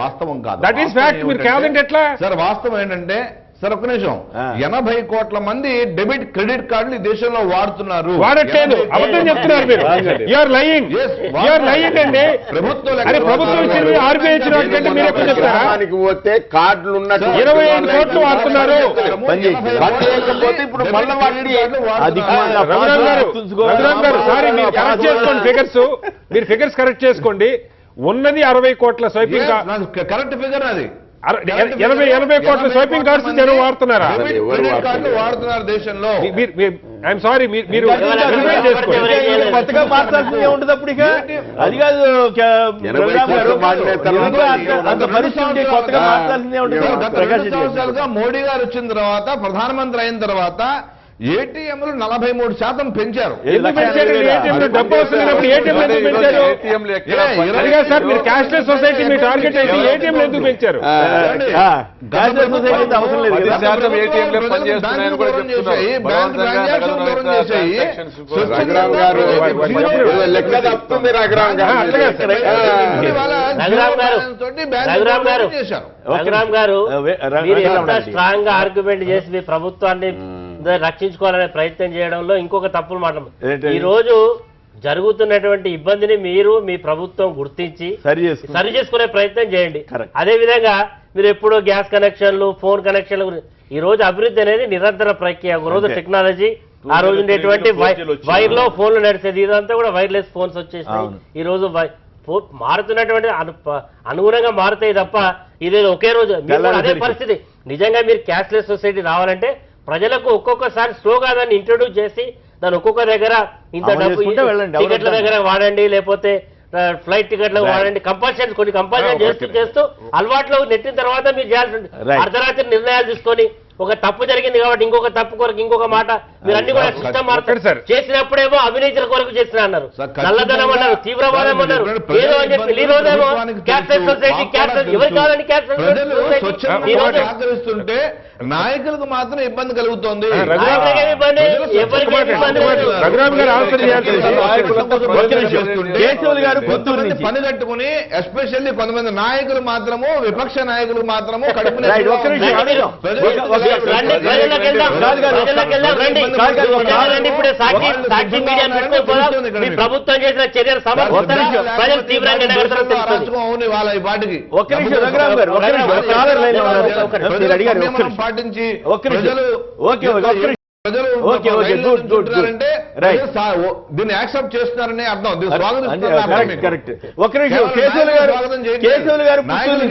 వాస్తవం కాదు. That is fact. మీరు కాదంటే ఎట్లా సార్? వాస్తవం ఏంటంటే సార్ ఒక్క నిమిషం, 80 కోట్ల మంది డెబిట్ క్రెడిట్ కార్డులు ఈ దేశంలో వాడుతున్నారు. వాడట్లేదు, అబద్ధం చెప్తున్నారు మీరు. యూఆర్ లయింగ్ అండి. ప్రభుత్వం ఇచ్చిన ఆర్బీఐ ఇచ్చిన వాటికంటే మీరు ఎప్పుడు చెప్తారా? పోతే కార్డులు ఉన్నట్టు 25 కోట్లు వాడుతున్నారు. ఇప్పుడు మళ్ళీ రఘురామ్ గారు సారీ, మీరు కరెక్ట్ చేసుకోండి ఫిగర్స్. మీరు ఫిగర్స్ కరెక్ట్ చేసుకోండి. ఉన్నది 60 కోట్ల స్వైపింగ్. కరెక్ట్ ఫిగర్ అది. 80 కోట్ల స్వైపింగ్ కార్డ్స్ జనం వాడుతున్నారా? వాడుతున్నారు దేశంలో. ఐఎమ్ సారీ, మీరు కొత్తగా మార్చాల్సిందే ఉంటుంది. అప్పుడు ఇక అది కాదు అంత పరిస్థితి, కొత్తగా మార్చాల్సిందే ఉంటుంది. గత 2 సంవత్సరాలుగా మోడీ గారు వచ్చిన తర్వాత, ప్రధానమంత్రి అయిన తర్వాత ఏటీఎంలు 43% పెంచారు. సార్ మీరు క్యాష్లెస్ సొసైటీ మీ టార్గెట్ అయితే ఏటీఎంలు ఎందుకు పెంచారు? లెక్క తప్పుతుంది రఘురామ్ గారు. స్ట్రాంగ్ గా ఆర్గ్యుమెంట్ చేసి మీ ప్రభుత్వాన్ని రక్షించుకోవాలనే ప్రయత్నం చేయడంలో ఇంకొక తప్పులు మాట్లాడు. ఈ రోజు జరుగుతున్నటువంటి ఇబ్బందిని మీరు మీ ప్రభుత్వం గుర్తించి సరి చేసుకునే ప్రయత్నం చేయండి. అదే విధంగా మీరు ఎప్పుడో గ్యాస్ కనెక్షన్లు, ఫోన్ కనెక్షన్లు, ఈ రోజు అభివృద్ధి అనేది నిరంతర ప్రక్రియ. ఒక రోజు టెక్నాలజీ, ఆ రోజు ఉండేటువంటి వైర్ లో ఫోన్లు నడిచేది, ఇదంతా కూడా వైర్లెస్ ఫోన్స్ వచ్చేసినాయి. ఈ రోజు మారుతున్నటువంటి అనుగుణంగా మారుతాయి తప్ప ఇదేదో ఒకే రోజు. అదే పరిస్థితి. నిజంగా మీరు క్యాష్లెస్ సొసైటీ రావాలంటే ప్రజలకు ఒక్కొక్కసారి స్లోగా దాన్ని ఇంట్రొడ్యూస్ చేసి దాన్ని ఒక్కొక్క దగ్గర ఇంత డబ్బు టికెట్ల దగ్గర వాడండి, లేకపోతే ఫ్లైట్ టికెట్లకు వాడండి, కంపల్సరీ కొన్ని కంపల్సరీ చేస్తూ అలవాట్లో నెట్టిన తర్వాత మీరు చేయాల్సి ఉంటుంది. అర్ధరాత్రి నిర్ణయాలు తీసుకొని ఒక తప్పు జరిగింది కాబట్టి ఇంకొక తప్పు కొరకు ఇంకొక మాట, మీరు అన్ని కూడా సిస్టమ్ మారుతారు. చేసినప్పుడేమో అవినీతుల కొరకు చేసిన అన్నారు, నల్లధనం అన్నారు, తీవ్రవాదం అన్నారు, ఏదో అని చెప్పి ఈ రోజేమో క్యాష్లెస్ సొసైటీ, క్యాష్లెస్ ఎవరు కావాలని క్యాష్లెస్ సహకరిస్తుంటే నాయకులకు మాత్రం ఇబ్బంది కలుగుతోంది. కేశవులు గారు పని కట్టుకుని ఎస్పెషల్లీ కొంతమంది నాయకులు మాత్రము, విపక్ష నాయకులు మాత్రము కడుపునే ప్రభుత్వం చేసిన చర్యలు ప్రజలు తీవ్రంగా వాళ్ళ ఈ పాటికి పాటించి దీన్ని యాక్సెప్ట్ చేస్తున్నారని అర్థం.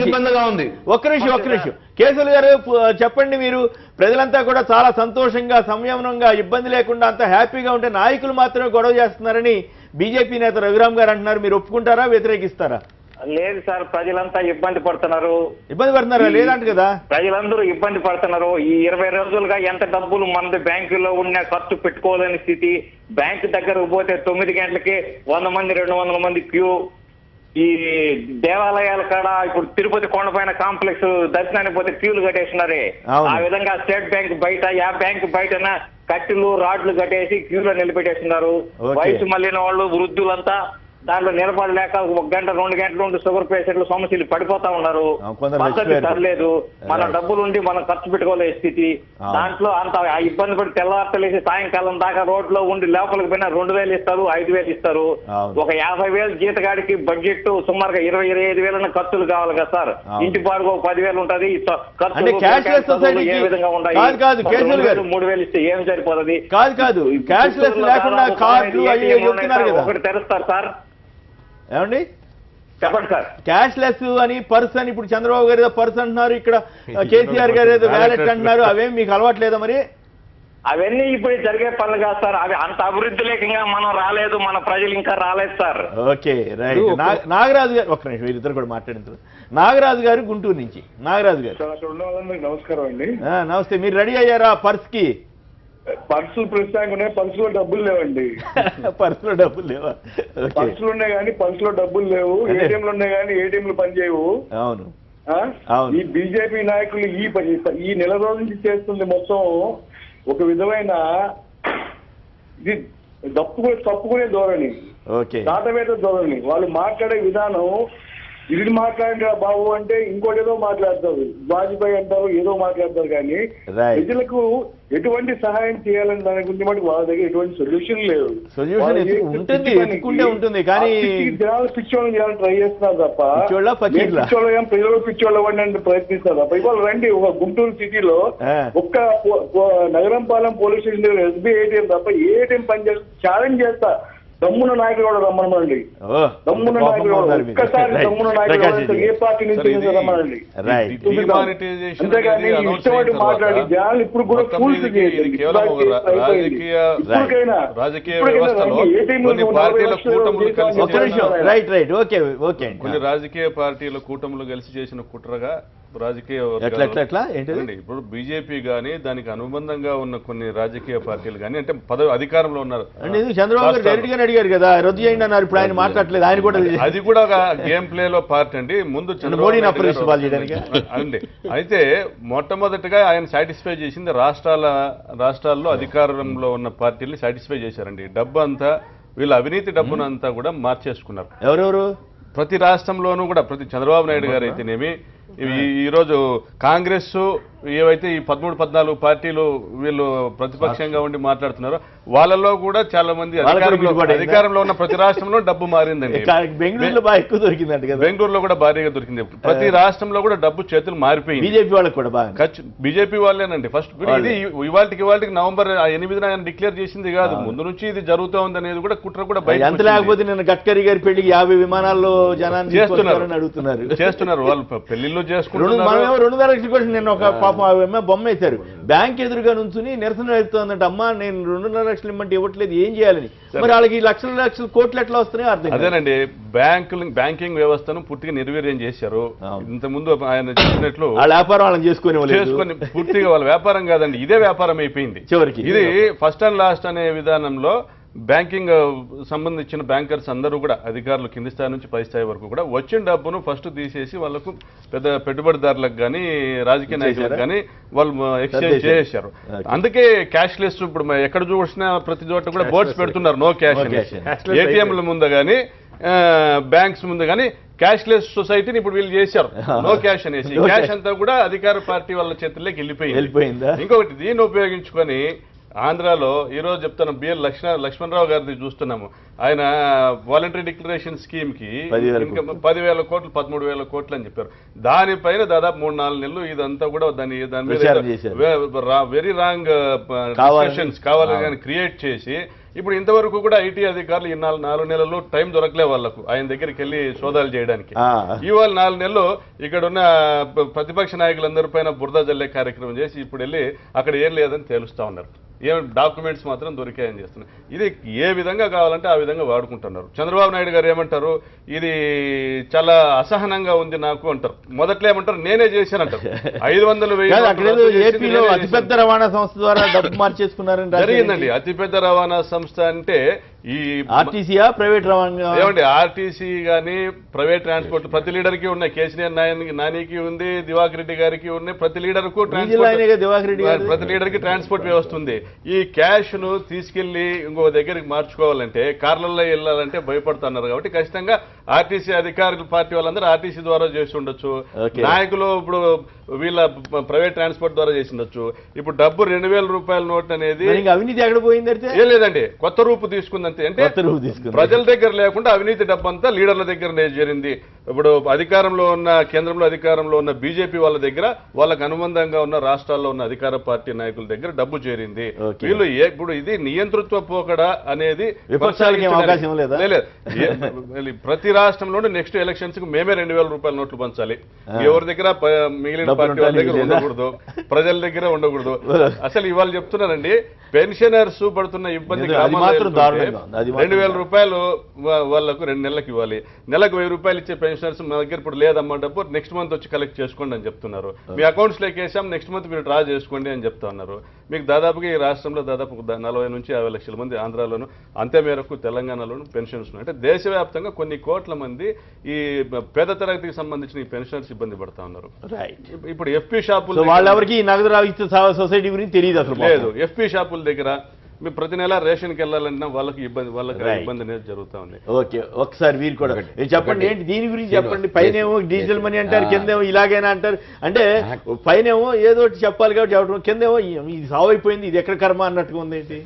ఇబ్బందిగా ఉంది. ఒక్క నిమిషం కేశవులు గారు చెప్పండి, మీరు ప్రజలంతా కూడా చాలా సంతోషంగా, సంయమనంగా, ఇబ్బంది లేకుండా అంత హ్యాపీగా ఉంటే నాయకులు మాత్రమే గొడవ చేస్తున్నారని బీజేపీ నేత రఘురామ్ గారు అంటున్నారు. మీరు ఒప్పుకుంటారా, వ్యతిరేకిస్తారా? లేదు సార్, ప్రజలంతా ఇబ్బంది పడుతున్నారు. లేదంట కదా, ప్రజలందరూ ఇబ్బంది పడుతున్నారు. ఈ 20 రోజులుగా ఎంత డబ్బులు మనది బ్యాంకులో ఉన్న ఖర్చు పెట్టుకోలేని స్థితి. బ్యాంకు దగ్గరకు పోతే 9 గంటలకి 100 మంది 200 మంది క్యూ. ఈ దేవాలయాల కాడ ఇప్పుడు తిరుపతి కొండపైన కాంప్లెక్స్ దర్శనానికి పోతే క్యూలు కట్టేసినారే. ఆ విధంగా స్టేట్ బ్యాంక్ బయట, ఆ బ్యాంక్ బయటన కట్టెలు రాడ్లు కట్టేసి క్యూలో నిలబెట్టేస్తున్నారు. వయసు మళ్ళిన వాళ్ళు, వృద్ధులంతా దాంట్లో నిలబడలేక 1 గంట 2 గంటలు ఉండి షుగర్ పేషెంట్లు సమస్యలు పడిపోతా ఉన్నారు. పద్ధతి సరిలేదు. మన డబ్బులుండి మనం ఖర్చు పెట్టుకోలే స్థితి. దాంట్లో అంత ఇబ్బంది పడి తెల్లవార్తలేసి సాయంకాలం దాకా రోడ్లో ఉండి లోపలికి పోయినా 2,000 ఇస్తారు, 5,000 ఇస్తారు. ఒక 50,000 జీతగాడికి బడ్జెట్ సుమారుగా 20-25,000 ఖర్చులు కావాలి కదా సార్. ఇంటి పాడుకో 10,000 ఉంటది. ఖర్చులు ఏ విధంగా ఉండాలి? 3,000 ఇస్తే ఏం సరిపోతుంది? ఒకటి తెరుస్తారు సార్. ఏమండి చెప్పండి సార్. క్యాష్ లెస్ అని పర్స్ అని ఇప్పుడు చంద్రబాబు గారు ఏదో పర్స్ అంటున్నారు, ఇక్కడ కేసీఆర్ గారు ఏదో వ్యాలెట్ అంటున్నారు. అవేం మీకు అలవాట్లేదా మరి? అవన్నీ ఇప్పుడు జరిగే పనులు కాదు సార్. అవి అంత అభివృద్ధి లేకంగా మనం రాలేదు, మన ప్రజలు ఇంకా రాలేదు సార్. Okay right. నాగరాజు గారు ఒక్క నిమిషం, వీరిద్దరు కూడా మాట్లాడించారు. నాగరాజు గారు గుంటూరు నుంచి. నాగరాజు గారు నమస్కారం అండి. నమస్తే. మీరు రెడీ అయ్యారా పర్స్ కి? పర్సులు ప్రస్తుతానికి పర్సులో డబ్బులు లేవండి. పర్సులో డబ్బులు లేవా? పర్సులు ఉన్నాయి కానీ పర్సులో డబ్బులు లేవు. ఏటీఎంలు ఉన్నాయి కానీ ఏటీఎంలు పనిచేయవు. అవును. ఈ బీజేపీ నాయకులు ఈ నెల రోజుల నుంచి చేస్తుంది మొత్తం ఒక విధమైన ఇది తప్పుకునే ధోరణి, దాటవేత ధోరణి. వాళ్ళు మాట్లాడే విధానం, ఇది మాట్లాడిన బాబు అంటే ఇంకోటి ఏదో మాట్లాడతారు, వాజ్పేయి అంటారు, ఏదో మాట్లాడతారు. కానీ ప్రజలకు ఎటువంటి సహాయం చేయాలని దాని గురించి మటుకు వాళ్ళ దగ్గర ఎటువంటి సొల్యూషన్ లేదు. జనాలు పిచ్చోళ్ళని చేయాలని ట్రై చేస్తున్నారు తప్ప ప్రజలు పిచ్చోళ్ళ వాడిని ప్రయత్నిస్తారు తప్ప. ఇవాళ రండి, ఒక గుంటూరు సిటీలో ఒక్క నగరంపాలెం పోలీస్ స్టేషన్ దగ్గర ఎస్బీఐ ఏటీఎం తప్ప ఏ ఏటీఎం పనిచేస్తే ఛాలెంజ్ చేస్తా. దమ్మున నాయకులు కూడా రమ్మనండి. దమ్మున నాయకులు ఒక్కసారి దమ్మున నాయకులు ఏ పార్టీ నుంచి రమ్మనండి. అంతేగాని ఇష్టపడి మాట్లాడి జనాలు ఇప్పుడు కూడా ఫూల్స్ కొన్ని రాజకీయ పార్టీల కూటములు కలిసి చేసిన కుట్రగా రాజకీయ ఇప్పుడు బీజేపీ గానీ దానికి అనుబంధంగా ఉన్న కొన్ని రాజకీయ పార్టీలు గానీ అంటే అధికారంలో ఉన్నారు. చంద్రబాబు డైరెక్ట్ గా అడిగారు కదా, రద్దు చేయండి అన్నారు. ఇప్పుడు ఆయన మాట్లాడలేదు. ఆయన కూడా అది కూడా ఒక గేమ్ ప్లే లో పార్ట్ అండి. ముందు అండి. అయితే మొట్టమొదటిగా ఆయన సాటిస్ఫై చేసింది రాష్ట్రాల్లో అధికారంలో ఉన్న పార్టీలు సాటిస్ఫై చేశారండి. డబ్బు అంతా వీళ్ళ అవినీతి డబ్బునంతా కూడా మార్చేసుకున్నారు. ఎవరెవరు? ప్రతి రాష్ట్రంలోనూ కూడా ప్రతి చంద్రబాబు నాయుడు గారు అయితేనేమి, ఈరోజు కాంగ్రెస్ ఏవైతే ఈ 13-14 పార్టీలు వీళ్ళు ప్రతిపక్షంగా ఉండి మాట్లాడుతున్నారో వాళ్ళలో కూడా చాలా మంది అధికారంలో ఉన్న ప్రతి రాష్ట్రంలో డబ్బు మారిందండి. బెంగళూరులో బాగా ఎక్కువ దొరికిందండి. బెంగళూరులో కూడా భారీగా దొరికింది. ప్రతి రాష్ట్రంలో కూడా డబ్బు చేతులు మారిపోయింది. బీజేపీ వాళ్ళకి కూడా బీజేపీ వాళ్ళేనండి. ఫస్ట్ ఇది ఇవాళకి నవంబర్ 8న ఆయన డిక్లేర్ చేసింది కాదు, ముందు నుంచి ఇది జరుగుతూ ఉంది అనేది కూడా కుట్ర కూడా బయట. ఎంత లేకపోతే నేను గడ్కరీ గారి పెళ్లికి 50 విమానాల్లో జనాన్ని చేస్తున్నారు వాళ్ళు పెళ్లిళ్ళు చేసుకుంటున్నారు. 2,5 లక్షల కోసం నేను ఒక పాపం బొమ్మ వేశారు. బ్యాంక్ ఎదురుగా నుంచుని నిరసన వెళ్తుందంటే, అమ్మా నేను 2,5 లక్షలు ఇమ్మంటే ఇవ్వట్లేదు, ఏం చేయాలని. మరి వాళ్ళకి లక్షల కోట్లు ఎట్లా వస్తున్నాయో అర్థం. అదేనండి, బ్యాంకింగ్ వ్యవస్థను పూర్తిగా నిర్వీర్యం చేశారు. ఇంతకుముందు ఆయన చెప్పినట్లు వాళ్ళ వ్యాపారం వాళ్ళని చేసుకొని పూర్తిగా వాళ్ళ వ్యాపారం కాదండి, ఇదే వ్యాపారం అయిపోయింది చివరికి. ఇది ఫస్ట్ అండ్ లాస్ట్ అనే విధానంలో బ్యాంకింగ్ సంబంధించిన బ్యాంకర్స్ అందరూ కూడా అధికారులు కింది స్థాయి నుంచి పై స్థాయి వరకు కూడా వచ్చిన డబ్బును ఫస్ట్ తీసేసి వాళ్ళకు పెద్ద పెట్టుబడిదారులకు కానీ రాజకీయ నాయకులకు కానీ వాళ్ళు ఎక్స్చేంజ్ చేశారు. అందుకే క్యాష్ లెస్ ఇప్పుడు ఎక్కడ చూసినా ప్రతి చోట కూడా బోర్డ్స్ పెడుతున్నారు, నో క్యాష్ అని. ఏటీఎంల ముందు కానీ బ్యాంక్స్ ముందు కానీ క్యాష్ లెస్ సొసైటీని ఇప్పుడు వీళ్ళు చేశారు, నో క్యాష్ అనేసి. క్యాష్ అంతా కూడా అధికార పార్టీ వాళ్ళ చేతుల్లోకి వెళ్ళిపోయింది. ఇంకొకటి దీన్ని ఉపయోగించుకొని ఆంధ్రాలో ఈరోజు చెప్తాను, బిఎల్ లక్ష్మణరావు గారిని చూస్తున్నాము. ఆయన వాలంటరీ డిక్లరేషన్ స్కీమ్ కి 10,000 కోట్లు 13,000 కోట్లు అని చెప్పారు. దానిపైన దాదాపు 3-4 నెలలు ఇదంతా కూడా దాని మీద వెరీ రాంగ్ డిస్కషన్స్ కావాలని క్రియేట్ చేసి ఇప్పుడు ఇంతవరకు కూడా ఐటీ అధికారులు ఈ 4 నెలల్లో టైం దొరకలే వాళ్ళకు ఆయన దగ్గరికి వెళ్ళి సోదాలు చేయడానికి. ఇవాళ 4 నెలలు ఇక్కడ ఉన్న ప్రతిపక్ష నాయకులందరి పైన బురద జల్లే కార్యక్రమం చేసి ఇప్పుడు వెళ్ళి అక్కడ ఏం లేదని తేలుస్తా ఉన్నారు. ఏం డాక్యుమెంట్స్ మాత్రం దొరికాయని చేస్తున్నారు. ఇది ఏ విధంగా కావాలంటే ఆ విధంగా వాడుకుంటున్నారు. చంద్రబాబు నాయుడు గారు ఏమంటారు, ఇది చాలా అసహనంగా ఉంది నాకు అంటారు. మొదట్లో ఏమంటారు, నేనే చేశానంటారు. 500,000 అతిపెద్ద రవాణా సంస్థ ద్వారా డబ్బు మార్చేసుకున్నారని జరిగిందండి. అతిపెద్ద రవాణా సంస్థ అంటే ఈ ఆర్టీసీయా ప్రైవేట్ రవాణా ఏమండి ఆర్టీసీ గానీ ప్రైవేట్ ట్రాన్స్పోర్ట్ ప్రతి లీడర్కి ఉన్నాయి. కేసీఆర్ నానికి ఉంది, దివాకర్ రెడ్డి గారికి ఉన్నాయి. ప్రతి లీడర్కు ప్రతి లీడర్కి ట్రాన్స్పోర్ట్ వ్యవస్థ ఉంది. ఈ క్యాష్ ను తీసుకెళ్లి ఇంకో దగ్గరికి మార్చుకోవాలంటే కార్లలో వెళ్ళాలంటే భయపడుతున్నారు. కాబట్టి ఖచ్చితంగా ఆర్టీసీ అధికారుల పార్టీ వాళ్ళందరూ ఆర్టీసీ ద్వారా చేసి ఉండొచ్చు, నాయకులు ఇప్పుడు వీళ్ళ ప్రైవేట్ ట్రాన్స్పోర్ట్ ద్వారా చేసి ఉండొచ్చు. ఇప్పుడు డబ్బు 2000 రూపాయల నోట్ అనేది అవినీతి ఎక్కడ పోయిందంటే ఏం లేదండి, కొత్త రూపు తీసుకుందంతే. అంటే ప్రజల దగ్గర లేకుండా అవినీతి డబ్బు అంతా లీడర్ల దగ్గర చేరింది. ఇప్పుడు అధికారంలో ఉన్న కేంద్రంలో అధికారంలో ఉన్న బీజేపీ వాళ్ళ దగ్గర వాళ్ళకు అనుబంధంగా ఉన్న రాష్ట్రాల్లో ఉన్న అధికార పార్టీ నాయకుల దగ్గర డబ్బు చేరింది. వీళ్ళు ఇప్పుడు ఇది నియంతృత్వ పోకడ అనేది విపక్షాలకి అవకాశం లేదా? ప్రతి రాష్ట్రంలోనూ నెక్స్ట్ ఎలక్షన్స్ కు మేమే 2000 రూపాయల నోట్లు పంచాలి. ఎవరి దగ్గర మిగిలిన పార్టీ వాళ్ళ దగ్గర ఉండకూడదు, ప్రజల దగ్గర ఉండకూడదు. అసలు ఇవాళ చెప్తున్నానండి, పెన్షనర్స్ పడుతున్న ఇబ్బంది 2000 రూపాయలు వాళ్ళకు 2 నెలలకు ఇవ్వాలి. నెలకు 1000 రూపాయలు ఇచ్చే పెన్షనర్స్ మా దగ్గర ఇప్పుడు లేదమ్మా డబ్బు, నెక్స్ట్ మంత్ వచ్చి కలెక్ట్ చేసుకోండి అని చెప్తున్నారు. మీ అకౌంట్స్ లోకి వేసాం, నెక్స్ట్ మంత్ మీరు డ్రా చేసుకోండి అని చెప్తా ఉన్నారు. మీకు దాదాపుగా ఈ రాష్ట్రంలో దాదాపు 40 నుంచి 50 లక్షల మంది ఆంధ్రాలోను, అంతే మేరకు తెలంగాణలోను పెన్షన్స్ ఉన్నాయి. అంటే దేశవ్యాప్తంగా కొన్ని కోట్ల మంది ఈ పేద తరగతికి సంబంధించిన ఈ పెన్షనర్స్ ఇబ్బంది పడతా ఉన్నారు. ఇప్పుడు ఎఫ్పీ షాపులు వాళ్ళెవరికి నగదు రాయిస్తే సొసైటీ గురించి తెలియదు అసలు లేదు. ఎఫ్పీ షాపుల దగ్గర మీరు ప్రతి నెల రేషన్కి వెళ్ళాలన్నా వాళ్ళకి ఇబ్బంది అనేది జరుగుతా ఉంది. ఓకే, ఒకసారి వీరు కూడా చెప్పండి, ఏంటి దీని గురించి చెప్పండి. పైనేమో డిజిటల్ మనీ అంటారు, కిందేమో ఇలాగైనా అంటారు. అంటే పైనేమో ఏదో ఒకటి చెప్పాలి కాబట్టి చెప్పడం, కిందేమో ఇది సావు అయిపోయింది, ఇది ఎక్కడ కర్మ అన్నట్టుగా ఉంది. ఏంటి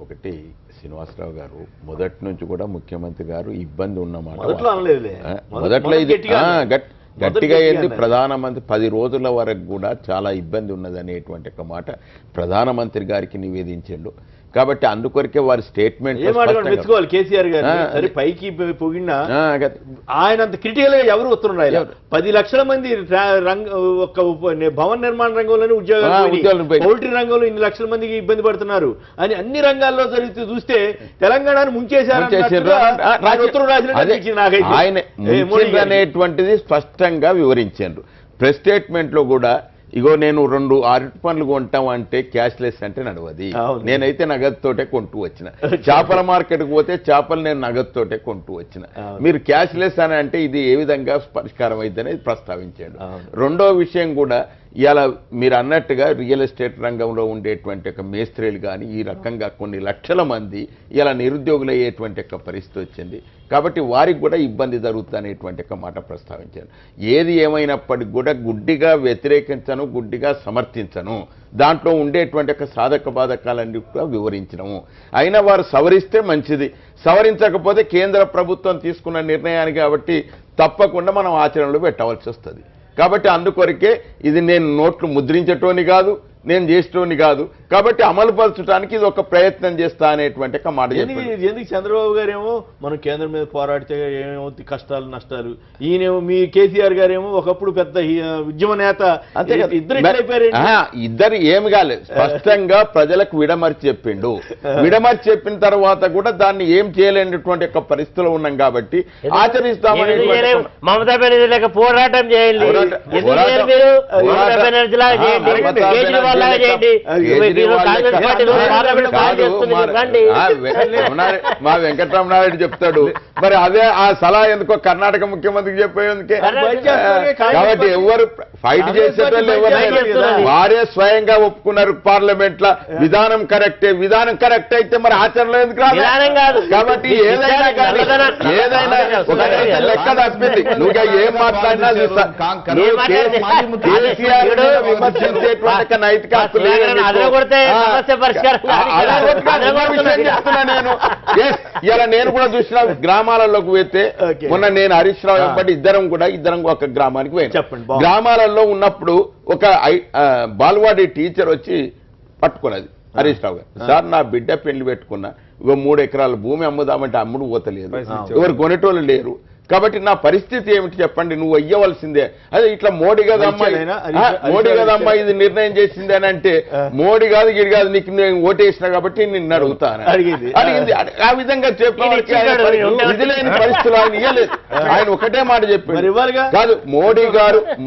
ఒకటి శ్రీనివాసరావు గారు మొదటి నుంచి కూడా ముఖ్యమంత్రి గారు ఇబ్బంది ఉన్నమాట మొదట్లో ఇది గట్టిగా ఏంది, ప్రధానమంత్రి 10 రోజుల వరకు కూడా చాలా ఇబ్బంది ఉన్నది అనేటువంటి ఒక మాట ప్రధానమంత్రి గారికి నివేదించాడు. కాబట్టి అందుకొరకే వారి స్టేట్మెంట్ మెచ్చుకోవాలి కేసీఆర్ గారు. సరే పైకి పొగిడినా ఆయన అంత క్రిటికల్ గా ఎవరు ఉత్తరం రాయాలి. 10 లక్షల మంది ఒక భవన నిర్మాణ రంగంలోనే ఉద్యోగాలు, పౌల్ట్రీ రంగంలో ఇన్ని లక్షల మందికి ఇబ్బంది పడుతున్నారు అని అన్ని రంగాల్లో జరిగితే చూస్తే తెలంగాణను ముంచేశారు అనేటువంటిది స్పష్టంగా వివరించారు. ప్రెస్ స్టేట్మెంట్ లో కూడా ఇగో నేను 2 అరటి పండ్లు కొంటాం అంటే క్యాష్లెస్ అంటే నడవది, నేనైతే నగదుతోటే కొంటూ వచ్చిన. చేపల మార్కెట్కి పోతే చేపలు నేను నగదుతోటే కొంటూ వచ్చిన. మీరు క్యాష్లెస్ అని అంటే ఇది ఏ విధంగా పరిష్కారం అయితే అనేది ప్రస్తావించాడు. రెండో విషయం కూడా ఇలా మీరు అన్నట్టుగా రియల్ ఎస్టేట్ రంగంలో ఉండేటువంటి ఒక మేస్త్రీలు కానీ ఈ రకంగా కొన్ని లక్షల మంది ఇలా నిరుద్యోగులు అయ్యేటువంటి ఒక పరిస్థితి వచ్చింది. కాబట్టి వారికి కూడా ఇబ్బంది జరుగుతుంది అనేటువంటి ఒక మాట ప్రస్తావించాను. ఏది ఏమైనప్పటికీ కూడా గుడ్డిగా వ్యతిరేకించను, గుడ్డిగా సమర్థించను, దాంట్లో ఉండేటువంటి ఒక సాధక బాధకాలన్నీ కూడా వివరించడము. అయినా వారు సవరిస్తే మంచిది, సవరించకపోతే కేంద్ర ప్రభుత్వం తీసుకున్న నిర్ణయాన్ని కాబట్టి తప్పకుండా మనం ఆచరణలో పెట్టవలసి వస్తుంది. కాబట్టి అందుకొరకే ఇది నేను నోట్లు ముద్రించటోని కాదు, నేను చేసేటోని కాదు, కాబట్టి అమలు పరచడానికి ఇది ఒక ప్రయత్నం చేస్తా అనేటువంటి ఒక మాట. ఎందుకు చంద్రబాబు గారేమో మనం కేంద్రం మీద పోరాడితే ఏమవుతుంది కష్టాలు నష్టాలు, ఈయనేమో మీ కేసీఆర్ గారేమో ఒకప్పుడు పెద్ద ఉద్యమ నేత, ఇద్దరు ఏమి కాలేదు, స్పష్టంగా ప్రజలకు విడమర్చి చెప్పిండు. విడమర్చి చెప్పిన తర్వాత కూడా దాన్ని ఏం చేయలేనటువంటి ఒక పరిస్థితిలో ఉన్నాం కాబట్టి ఆచరిస్తామని పోరాటం చేయండి. మా వెంకటరమణారెడ్డి చెప్తాడు, మరి అదే ఆ సలహా ఎందుకో కర్ణాటక ముఖ్యమంత్రికి చెప్పేందుకే. కాబట్టి ఎవరు ఫైట్ చేసేటోళ్ళు ఎవరు వారే స్వయంగా ఒప్పుకున్నారు పార్లమెంట్ లో విధానం కరెక్టే. విధానం కరెక్ట్ అయితే మరి ఆచరణలో ఎందుకు రాదు? కాబట్టి ఏదైనా కానీ ఏదైనా లెక్క తప్పింది. నువ్వు ఏం మాట్లాడినా విమర్శించేటువంటి నైతిక నేను ఇలా నేను కూడా చూసిన గ్రామాలలోకి పోతే మొన్న నేను హరీష్ రావు వెంబడి ఇద్దరం ఒక గ్రామానికి పోయాను. గ్రామాలలో ఉన్నప్పుడు ఒక బాల్వాడి టీచర్ వచ్చి పట్టుకున్నది హరీష్ రావు గారు, సార్ నా బిడ్డ పెళ్లి పెట్టుకున్నా, 3 ఎకరాల భూమి అమ్ముదామంటే అమ్ముడు పోతలేదు, ఎవరు కొనేటోళ్ళు లేరు, కాబట్టి నా పరిస్థితి ఏమిటి చెప్పండి, నువ్వు అయ్యవలసిందే. అదే ఇట్లా మోడీ కదమ్మా ఇది నిర్ణయం చేసింది అని అంటే, మోడీ కాదు గిడి కాదు నీకు నేను ఓటేసినా కాబట్టి నిన్ను అడుగుతాను అడిగింది. ఆ విధంగా చెప్పడానికి ఇది లేని పరిస్థితులు ఆయన ఇవ్వలేదు. ఆయన ఒకటే మాట చెప్పాడు, కాదు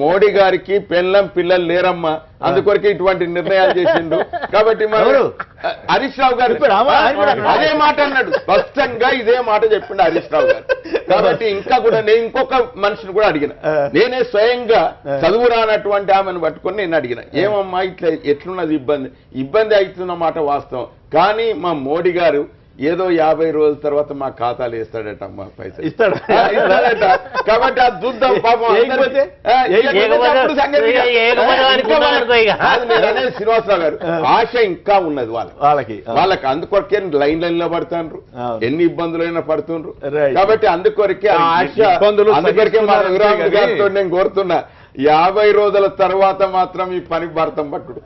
మోడీ గారికి పిల్లలు లేరమ్మా అందుకొరకే ఇటువంటి నిర్ణయాలు చేసిండు. కాబట్టి హరీష్ రావు గారు అదే మాట అన్నాడు, స్పష్టంగా ఇదే మాట చెప్పిండు హరీష్ రావు గారు. కాబట్టి ఇంకా కూడా నేను ఇంకొక మనిషిని కూడా అడిగిన, నేనే స్వయంగా చదువు రానటువంటి ఆమెను పట్టుకొని నేను అడిగిన, ఏమమ్మా ఇట్లా ఎట్లున్నది ఇబ్బంది అవుతున్న మాట వాస్తవం, కానీ మా మోడీ గారు ఏదో 50 రోజుల తర్వాత మా ఖాతాలు వేస్తాడట, మా పైసలు ఇస్తాడట. కాబట్టి అది చూద్దాం పాపం. శ్రీనివాసరావు గారు ఆశ ఇంకా ఉన్నది వాళ్ళకి అందుకొరకే లైన్లలో పడుతుండ్రు, ఎన్ని ఇబ్బందులైనా పడుతుండ్రు. కాబట్టి అందుకొరకే ఆ ఆశ, అందుకొరకే మా రఘురాముడు గారితో నేను కోరుతున్నా, 50 రోజుల తర్వాత మాత్రం ఈ పని భారతం పట్టుడు.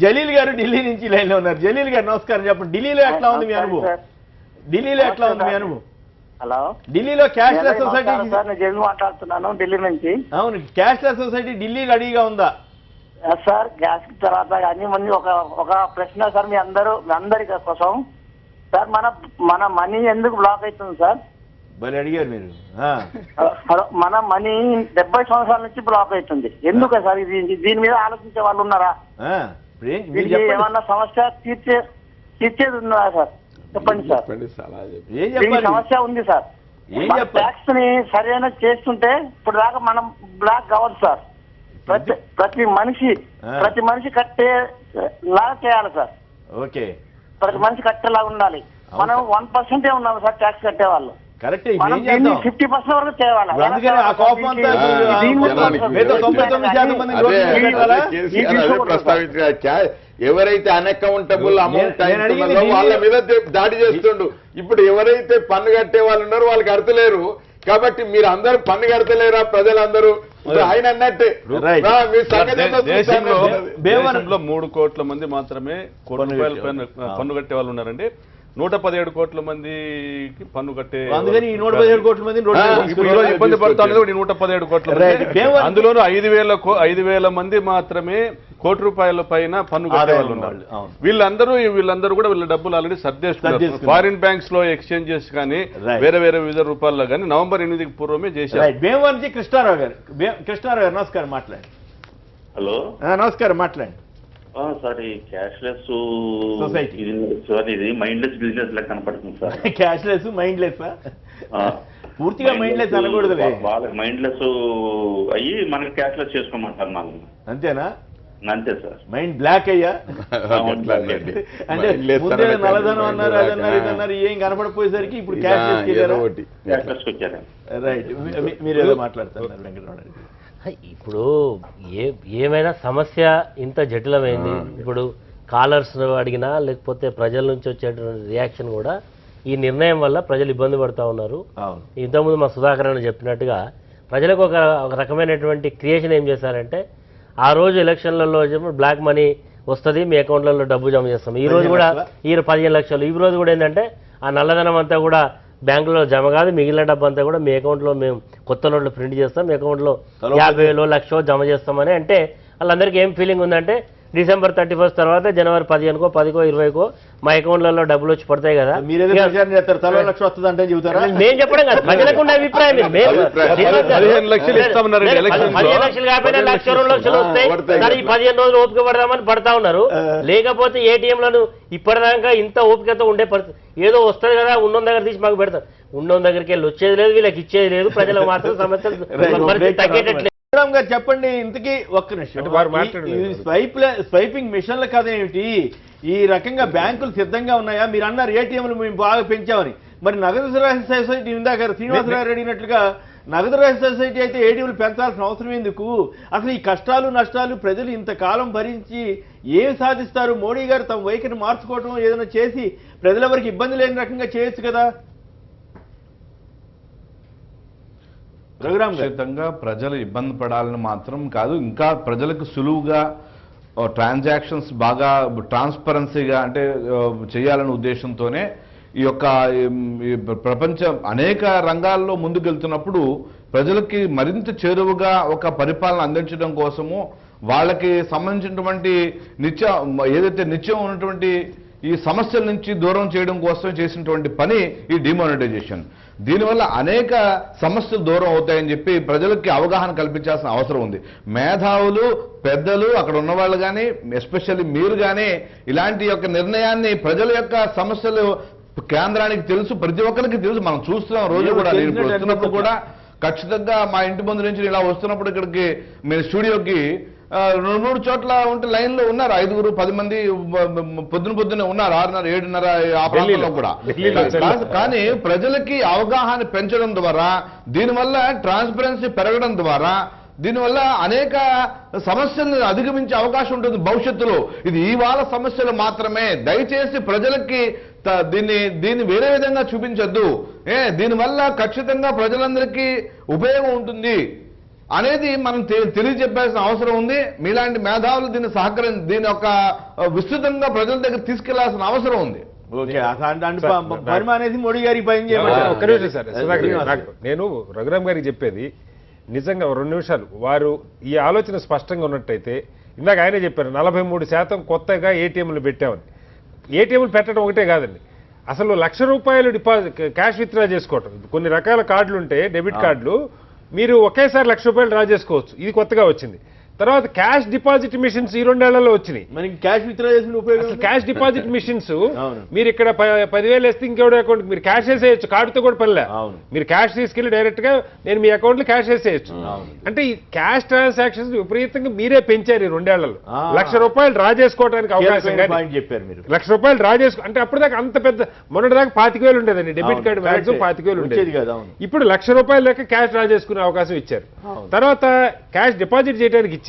జలీల్ గారు ఢిల్లీ నుంచి లైన్ లో ఉన్నారు. జలీల్ గారు నమస్కారం, చెప్పండి. ఢిల్లీలో ఎట్లా ఉంది మీ అనుభవం? హలో, ఢిల్లీలో క్యాష్లెస్ సొసైటీ జలీల్ మాట్లాడుతున్నాను, ఢిల్లీ నుంచి. అవును, క్యాష్లెస్ సొసైటీ ఢిల్లీ రెడీగా ఉందా సార్? గ్యాస్ తర్వాత కానీ ముందు ఒక ప్రశ్న సార్, మీ అందరి కోసం సార్, మన మనీ ఎందుకు బ్లాక్ అవుతుంది సార్? బలి అడిగారు మీరు. మన మనీ 70 సంవత్సరాల నుంచి బ్లాక్ అవుతుంది, ఎందుకు సార్? దీని మీద ఆలోచించే వాళ్ళు ఉన్నారా? ఏమన్నా సమస్య తీర్చేది ఉందా సార్? చెప్పండి సార్. సమస్య ఉంది సార్. ట్యాక్స్ ని సరైన చేస్తుంటే ఇప్పుడు దాకా మనం బ్లాక్ కావద్దు సార్. ప్రతి మనిషి కట్టేలాగా చేయాలి సార్. ఓకే, ప్రతి మనిషి కట్టేలాగా ఉండాలి. మనం 1% ఉన్నాము సార్ ట్యాక్స్ కట్టే వాళ్ళు. కరెక్ట్, 50% వరకు చేయాలి. ప్రస్తావించిన ఎవరైతే అన్అకౌంటబుల్ అమౌంట్ వాళ్ళ మీద దాడి చేస్తుండు. ఇప్పుడు ఎవరైతే పన్ను కట్టే వాళ్ళు ఉన్నారో వాళ్ళకి అర్థలేరు. కాబట్టి మీరు అందరూ పన్ను కడతలేరా ప్రజలందరూ? ఆయన అన్నట్టే దేశంలో 3 కోట్ల మంది మాత్రమే పన్ను కట్టే వాళ్ళు ఉన్నారండి. 117 కోట్ల మందికి పన్ను కట్టే, అందుకని ఈ 117 కోట్ల మంది ఇబ్బంది పడుతున్నది 117 కోట్ల మంది. అందులోనూ 5,000 మంది మాత్రమే ₹1 పైన పన్ను కట్టే వాళ్ళు ఉన్నారు. వీళ్ళందరూ కూడా వీళ్ళ డబ్బులు ఆల్రెడీ సర్దేస్తున్నారు. ఫారిన్ బ్యాంక్స్ లో ఎక్స్చేంజెస్ కానీ వేరే వివిధ రూపాల్లో కానీ నవంబర్ 8కి పూర్వమే చేశారు. భీమవరం కృష్ణారావు గారు నమస్కారం, మాట్లాడండి. హలో, నమస్కారం, మాట్లాడండి సార్. ఈ క్యాష్లెస్ సొసైటీ ఇది మైండ్లెస్ బిజినెస్ లాగా కనపడుతుంది సార్. క్యాష్లెస్ మైండ్లెస్ పూర్తిగా మైండ్లెస్ అనకూడదు, వాళ్ళకి మైండ్లెస్ అయ్యి మనకి క్యాష్లెస్ చేసుకోమంటారు నాకు. అంతేనా? అంతే సార్. మైండ్ బ్లాక్ అయ్యా అంటే ముందే నల్లధనం అన్నారు, అదన్నారు, ఇదన్నారు, ఏం కనపడిపోయేసరికి ఇప్పుడు క్యాష్లెస్ వచ్చారు. రైట్, మీరు ఏదో మాట్లాడుతున్నారు వెంకటరమణ. ఇప్పుడు ఏమైనా సమస్య ఇంత జటిలమైంది. ఇప్పుడు కాలర్స్ అడిగినా లేకపోతే ప్రజల నుంచి వచ్చేటువంటి రియాక్షన్ కూడా ఈ నిర్ణయం వల్ల ప్రజలు ఇబ్బంది పడుతూ ఉన్నారు. ఇంతకుముందు మా సుధాకర్ అని చెప్పినట్టుగా ప్రజలకు ఒక రకమైనటువంటి క్రియేషన్ ఏం చేశారంటే, ఆ రోజు ఎలక్షన్లలో బ్లాక్ మనీ వస్తుంది, మీ అకౌంట్లలో డబ్బు జమ చేస్తాం. ఈ రోజు కూడా 15 లక్షలు. ఈ రోజు కూడా ఏంటంటే ఆ నల్లధనం అంతా కూడా బ్యాంకులో జమ కాదు, మిగిలిన డబ్బు అంతా కూడా మీ అకౌంట్లో మేము కొత్త నోట్లు ప్రింట్ చేస్తాం, మీ అకౌంట్లో 50,000 1,00,000 జమ చేస్తామని. అంటే వాళ్ళందరికీ ఏం ఫీలింగ్ ఉందంటే, డిసెంబర్ 31 తర్వాత జనవరి 15కో 10కో 20కో మా అకౌంట్లలో డబ్బులు వచ్చి పడతాయి కదా. మేము చెప్పడం కాదు, ప్రజలకు ఉండే అభిప్రాయం. 15 లక్షలు ఇస్తామన్నారు. 15 లక్షలు కాకపోయినా 1,00,000 2 లక్షలు వస్తాయి. కానీ ఈ 15 రోజులు ఓపిక పడదామని పడతా ఉన్నారు. లేకపోతే ఏటీఎంలను ఇప్పటిదాకా ఇంత ఓపికతో ఉండే పరిస్థితి. ఏదో వస్తుంది కదా, ఉన్న దగ్గర తీసి మాకు పెడతారు. ఉన్న దగ్గరికి వెళ్ళి వచ్చేది లేదు, వీళ్ళకి ఇచ్చేది లేదు. ప్రజలకు మాత్రం సమస్యలు తగ్గేటట్లేదు. గారు చెప్పండి, ఇంతకీ ఒక్క నిమిషం, స్వైపింగ్ మిషన్ల కథ ఏమిటి? ఈ రకంగా బ్యాంకులు సిద్ధంగా ఉన్నాయా? మీరు అన్నారు ఏటీఎంలు మేము బాగా పెంచామని. మరి నగదు రహిత సొసైటీ ఇందాక శ్రీనివాసరావు అడిగినట్లుగా నగదు రహిత సొసైటీ అయితే ఏటీఎంలు పెంచాల్సిన అవసరం ఎందుకు? అసలు ఈ కష్టాలు నష్టాలు ప్రజలు ఇంతకాలం భరించి ఏమి సాధిస్తారు? మోడీ గారు తమ వైఖరిని మార్చుకోవటం ఏదైనా చేసి ప్రజలెవరికి ఇబ్బంది లేని రకంగా చేయొచ్చు కదా. ఖచ్చితంగా ప్రజలు ఇబ్బంది పడాలని మాత్రం కాదు, ఇంకా ప్రజలకు సులువుగా ట్రాన్సాక్షన్స్ బాగా ట్రాన్స్పరెన్సీగా అంటే చేయాలనే ఉద్దేశంతోనే ఈ యొక్క ప్రపంచం అనేక రంగాల్లో ముందుకెళ్తున్నప్పుడు ప్రజలకి మరింత చేరువుగా ఒక పరిపాలన అందించడం కోసము వాళ్ళకి సంబంధించినటువంటి నిత్యం ఉన్నటువంటి ఈ సమస్యల నుంచి దూరం చేయడం కోసం చేసినటువంటి పని ఈ డిమానిటైజేషన్. దీనివల్ల అనేక సమస్యలు దూరం అవుతాయని చెప్పి ప్రజలకి అవగాహన కల్పించాల్సిన అవసరం ఉంది. మేధావులు, పెద్దలు, అక్కడ ఉన్నవాళ్ళు కానీ, ఎస్పెషల్లీ మీరు కానీ ఇలాంటి యొక్క నిర్ణయాన్ని, ప్రజల యొక్క సమస్యలు కేంద్రానికి తెలుసు, ప్రతి ఒక్కరికి తెలుసు. మనం చూస్తున్నాం రోజు కూడా. నేను వస్తున్నప్పుడు కూడా ఖచ్చితంగా మా ఇంటి ముందు నుంచి ఇలా వస్తున్నప్పుడు ఇక్కడికి మీరు స్టూడియోకి 2-3 చోట్ల ఉంటే లైన్లో ఉన్నారు 5-10 మంది పొద్దున్నే ఉన్నారు 6:30, 7:30 ఆ ప్రాంతంలో కూడా. కానీ ప్రజలకి అవగాహన పెంచడం ద్వారా, దీనివల్ల ట్రాన్స్పరెన్సీ పెరగడం ద్వారా, దీనివల్ల అనేక సమస్యలను అధిగమించే అవకాశం ఉంటుంది భవిష్యత్తులో. ఇది ఇవాళ సమస్యలు మాత్రమే. దయచేసి ప్రజలకి దీన్ని వేరే విధంగా చూపించొద్దు. దీనివల్ల ఖచ్చితంగా ప్రజలందరికీ ఉపయోగం ఉంటుంది అనేది మనం తెలియజెప్పాల్సిన అవసరం ఉంది. మీలాంటి మేధావులు దీని యొక్క విస్తృతంగా ప్రజల దగ్గర తీసుకెళ్లాల్సిన అవసరం ఉంది. మోడీ గారి పని చేయమంటారు. సార్, నేను రఘురామ్ గారికి చెప్పేది నిజంగా 2 నిమిషాలు వారు ఈ ఆలోచన స్పష్టంగా ఉన్నట్టయితే, ఇందాక ఆయనే చెప్పారు 43% కొత్తగా ఏటీఎంలు పెట్టామని. ఏటీఎంలు పెట్టడం ఒకటే కాదండి, అసలు ₹1,00,000 డిపాజిట్ క్యాష్ విత్డ్రా చేసుకోవటం. కొన్ని రకాల కార్డులు ఉంటే, డెబిట్ కార్డులు, మీరు ఒకేసారి ₹1,00,000 డ్రా చేసుకోవచ్చు. ఇది కొత్తగా వచ్చింది. తర్వాత క్యాష్ డిపాజిట్ మిషన్స్ ఈ 2 ఏళ్లలో వచ్చినాయి. మనకి క్యాష్ విత్డ్రా చేసిన ఉపయోగం. క్యాష్ డిపాజిట్ మిషన్స్ మీరు ఇక్కడ 10,000 వేస్తే ఇంకెవడో అకౌంట్ మీరు క్యాష్ వేసేయచ్చు, కార్డుతో కూడా పనిలే. మీరు క్యాష్ తీసుకెళ్లి డైరెక్ట్ గా నేను మీ అకౌంట్ లో క్యాష్ వేసేయచ్చు. అంటే ఈ క్యాష్ ట్రాన్సాక్షన్స్ విపరీతంగా మీరే పెంచారు ఈ 2 ఏళ్లలో. ₹1,00,000 డ్రా చేసుకోవడానికి అవకాశం చెప్పారు మీరు. ₹1,00,000 డ్రా చేసుకో అంటే అప్పటిదాకా అంత పెద్ద, మొన్నటిదాకా 25,000 ఉండేదండి డెబిట్ కార్డు, మ్యాక్సిమం 25,000 ఉండేది. ఇప్పుడు ₹1,00,000 లెక్క క్యాష్ డ్రా చేసుకునే అవకాశం ఇచ్చారు. తర్వాత క్యాష్ డిపాజిట్ చేయడానికి ఇచ్చారు.